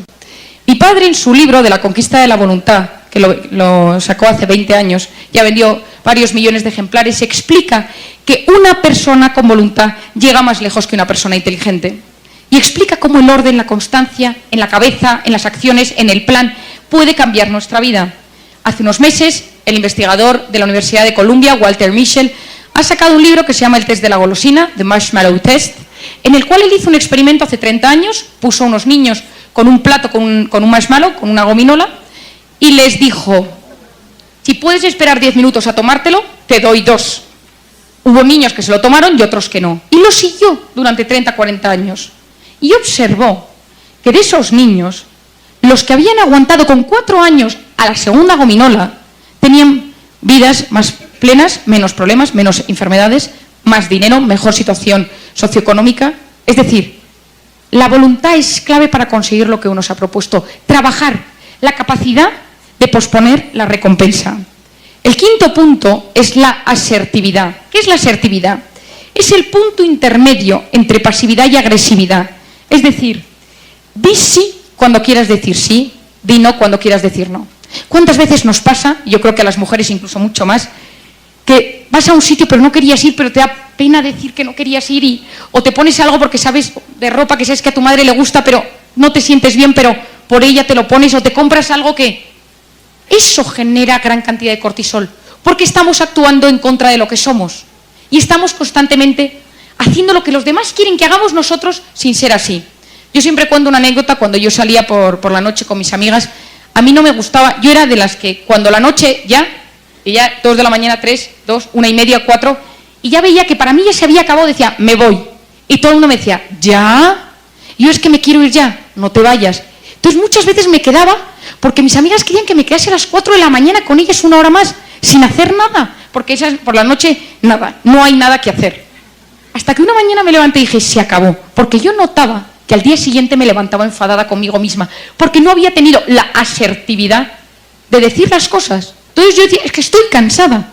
Mi padre, en su libro de La conquista de la voluntad, que lo sacó hace 20 años, ya vendió varios millones de ejemplares, explica que una persona con voluntad llega más lejos que una persona inteligente. Y explica cómo el orden, la constancia, en la cabeza, en las acciones, en el plan, puede cambiar nuestra vida. Hace unos meses, el investigador de la Universidad de Columbia, Walter Mischel, ha sacado un libro que se llama El test de la golosina, The Marshmallow Test, en el cual él hizo un experimento hace 30 años, puso a unos niños con un plato, con un marshmallow, con una gominola, y les dijo, si puedes esperar 10 minutos a tomártelo, te doy 2. Hubo niños que se lo tomaron y otros que no. Y lo siguió durante 30, 40 años. Y observó que de esos niños, los que habían aguantado con 4 años a la segunda gominola, tenían vidas más plenas, menos problemas, menos enfermedades, más dinero, mejor situación socioeconómica. Es decir, la voluntad es clave para conseguir lo que uno se ha propuesto. Trabajar la capacidad de posponer la recompensa. El quinto punto es la asertividad. ¿Qué es la asertividad? Es el punto intermedio entre pasividad y agresividad. Es decir, di sí cuando quieras decir sí, di no cuando quieras decir no. ¿Cuántas veces nos pasa, yo creo que a las mujeres incluso mucho más, que vas a un sitio pero no querías ir, pero te da pena decir que no querías ir, o te pones algo porque sabes de ropa que sabes que a tu madre le gusta, pero no te sientes bien, pero por ella te lo pones, o te compras algo que... Eso genera gran cantidad de cortisol, porque estamos actuando en contra de lo que somos y estamos constantemente haciendo lo que los demás quieren que hagamos nosotros sin ser así. Yo siempre cuento una anécdota. Cuando yo salía por la noche con mis amigas, a mí no me gustaba, yo era de las que cuando la noche ya 2 de la mañana, 3, 2, 1:30, 4, y ya veía que para mí ya se había acabado, decía, me voy. Y todo el mundo me decía, ¿ya? Y yo, es que me quiero ir ya, no te vayas. Entonces muchas veces me quedaba, porque mis amigas querían que me quedase a las 4 de la mañana con ellas 1 hora más, sin hacer nada, porque esas, por la noche, nada, no hay nada que hacer. Hasta que una mañana me levanté y dije, se acabó, porque yo notaba que al día siguiente me levantaba enfadada conmigo misma, porque no había tenido la asertividad de decir las cosas. Entonces yo decía, es que estoy cansada.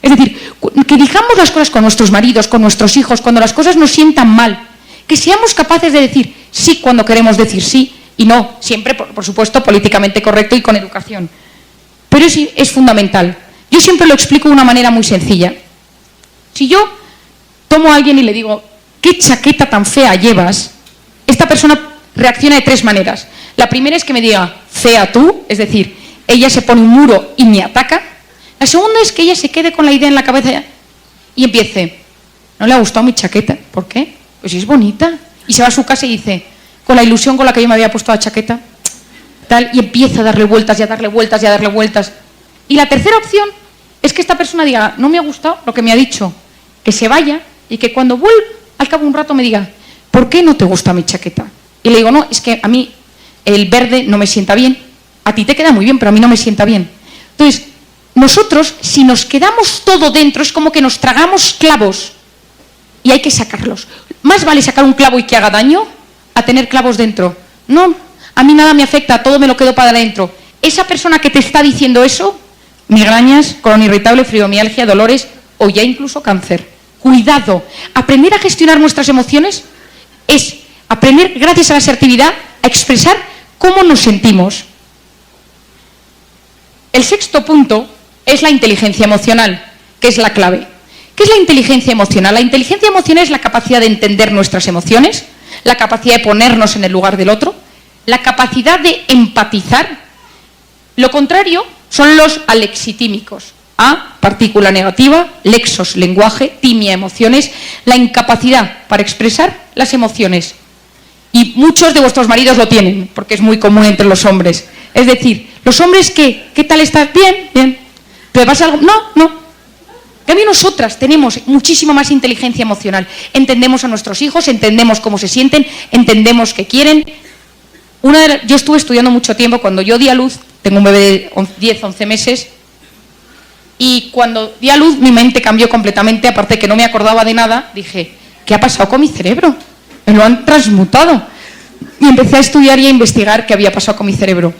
Es decir, que digamos las cosas con nuestros maridos, con nuestros hijos, cuando las cosas nos sientan mal, que seamos capaces de decir sí cuando queremos decir sí, y no, siempre, por supuesto, políticamente correcto y con educación. Pero es fundamental. Yo siempre lo explico de una manera muy sencilla. Si yo tomo a alguien y le digo, ¿qué chaqueta tan fea llevas?, esta persona reacciona de 3 maneras. La primera es que me diga, fea tú, es decir, ella se pone un muro y me ataca. La segunda es que ella se quede con la idea en la cabeza y empiece, ¿no le ha gustado mi chaqueta? ¿Por qué? Pues es bonita. Y se va a su casa y dice, con la ilusión con la que yo me había puesto la chaqueta, tal, y empieza a darle vueltas y a darle vueltas y a darle vueltas. Y la tercera opción es que esta persona diga, no me ha gustado lo que me ha dicho, que se vaya y que cuando vuelva, al cabo de un rato me diga, ¿por qué no te gusta mi chaqueta? Y le digo, no, es que a mí el verde no me sienta bien, a ti te queda muy bien, pero a mí no me sienta bien. Entonces, nosotros, si nos quedamos todo dentro, es como que nos tragamos clavos y hay que sacarlos. Más vale sacar un clavo y que haga daño a tener clavos dentro. No, a mí nada me afecta, todo me lo quedo para adentro. Esa persona que te está diciendo eso, migrañas, colon irritable, fibromialgia, dolores o ya incluso cáncer. Cuidado, aprender a gestionar nuestras emociones es aprender, gracias a la asertividad, a expresar cómo nos sentimos. El sexto punto es la inteligencia emocional, que es la clave. ¿Qué es la inteligencia emocional? La inteligencia emocional es la capacidad de entender nuestras emociones, la capacidad de ponernos en el lugar del otro, la capacidad de empatizar. Lo contrario son los alexitímicos. A, partícula negativa, lexos, lenguaje, timia, emociones, la incapacidad para expresar las emociones. Y muchos de vuestros maridos lo tienen, porque es muy común entre los hombres. Es decir, los hombres, ¿qué tal estás? Bien, bien. ¿Te pasa algo? No, no. En cambio, nosotras tenemos muchísima más inteligencia emocional. Entendemos a nuestros hijos, entendemos cómo se sienten, entendemos qué quieren. Yo estuve estudiando mucho tiempo. Cuando yo di a luz, tengo un bebé de 10, 11 meses, y cuando di a luz mi mente cambió completamente, aparte de que no me acordaba de nada, dije, ¿qué ha pasado con mi cerebro? Me lo han transmutado. Y empecé a estudiar y a investigar qué había pasado con mi cerebro.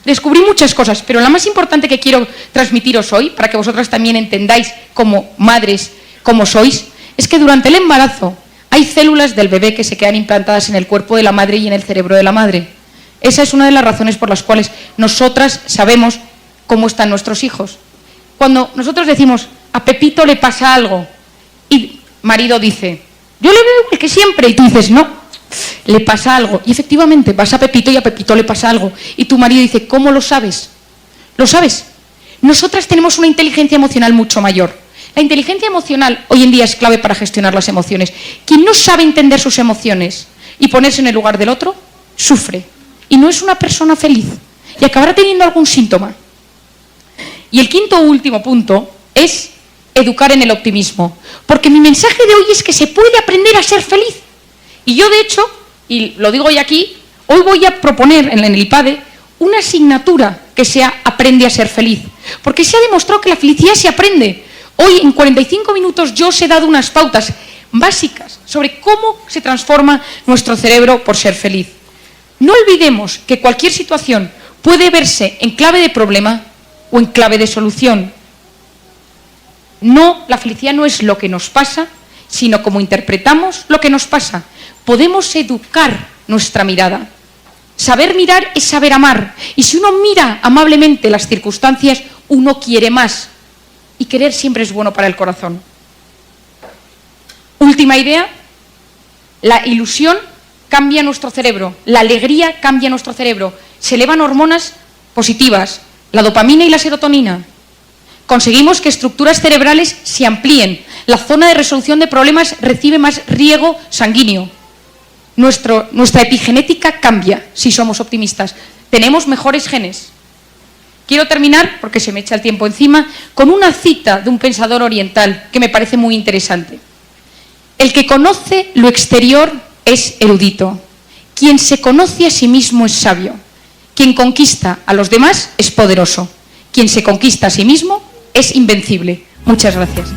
Descubrí muchas cosas, pero la más importante que quiero transmitiros hoy, para que vosotras también entendáis como madres cómo sois, es que durante el embarazo hay células del bebé que se quedan implantadas en el cuerpo de la madre y en el cerebro de la madre. Esa es una de las razones por las cuales nosotras sabemos cómo están nuestros hijos. Cuando nosotros decimos, a Pepito le pasa algo, y marido dice, yo le veo igual que siempre, y tú dices, no, le pasa algo. Y efectivamente, vas a Pepito y a Pepito le pasa algo. Y tu marido dice, ¿cómo lo sabes? ¿Lo sabes? Nosotras tenemos una inteligencia emocional mucho mayor. La inteligencia emocional hoy en día es clave para gestionar las emociones. Quien no sabe entender sus emociones y ponerse en el lugar del otro, sufre. Y no es una persona feliz. Y acabará teniendo algún síntoma. Y el quinto último punto es educar en el optimismo. Porque mi mensaje de hoy es que se puede aprender a ser feliz. Y yo, de hecho, y lo digo hoy aquí, hoy voy a proponer en el IPADE una asignatura que sea Aprende a ser feliz. Porque se ha demostrado que la felicidad se aprende. Hoy, en 45 minutos, yo os he dado unas pautas básicas sobre cómo se transforma nuestro cerebro por ser feliz. No olvidemos que cualquier situación puede verse en clave de problema o en clave de solución. No, la felicidad no es lo que nos pasa, sino cómo interpretamos lo que nos pasa. Podemos educar nuestra mirada. Saber mirar es saber amar. Y si uno mira amablemente las circunstancias, uno quiere más. Y querer siempre es bueno para el corazón. Última idea, la ilusión cambia nuestro cerebro, la alegría cambia nuestro cerebro. Se elevan hormonas positivas, la dopamina y la serotonina. Conseguimos que estructuras cerebrales se amplíen. La zona de resolución de problemas recibe más riego sanguíneo. Nuestra epigenética cambia si somos optimistas. Tenemos mejores genes. Quiero terminar, porque se me echa el tiempo encima, con una cita de un pensador oriental que me parece muy interesante. El que conoce lo exterior es erudito. Quien se conoce a sí mismo es sabio. Quien conquista a los demás es poderoso. Quien se conquista a sí mismo es invencible. Muchas gracias.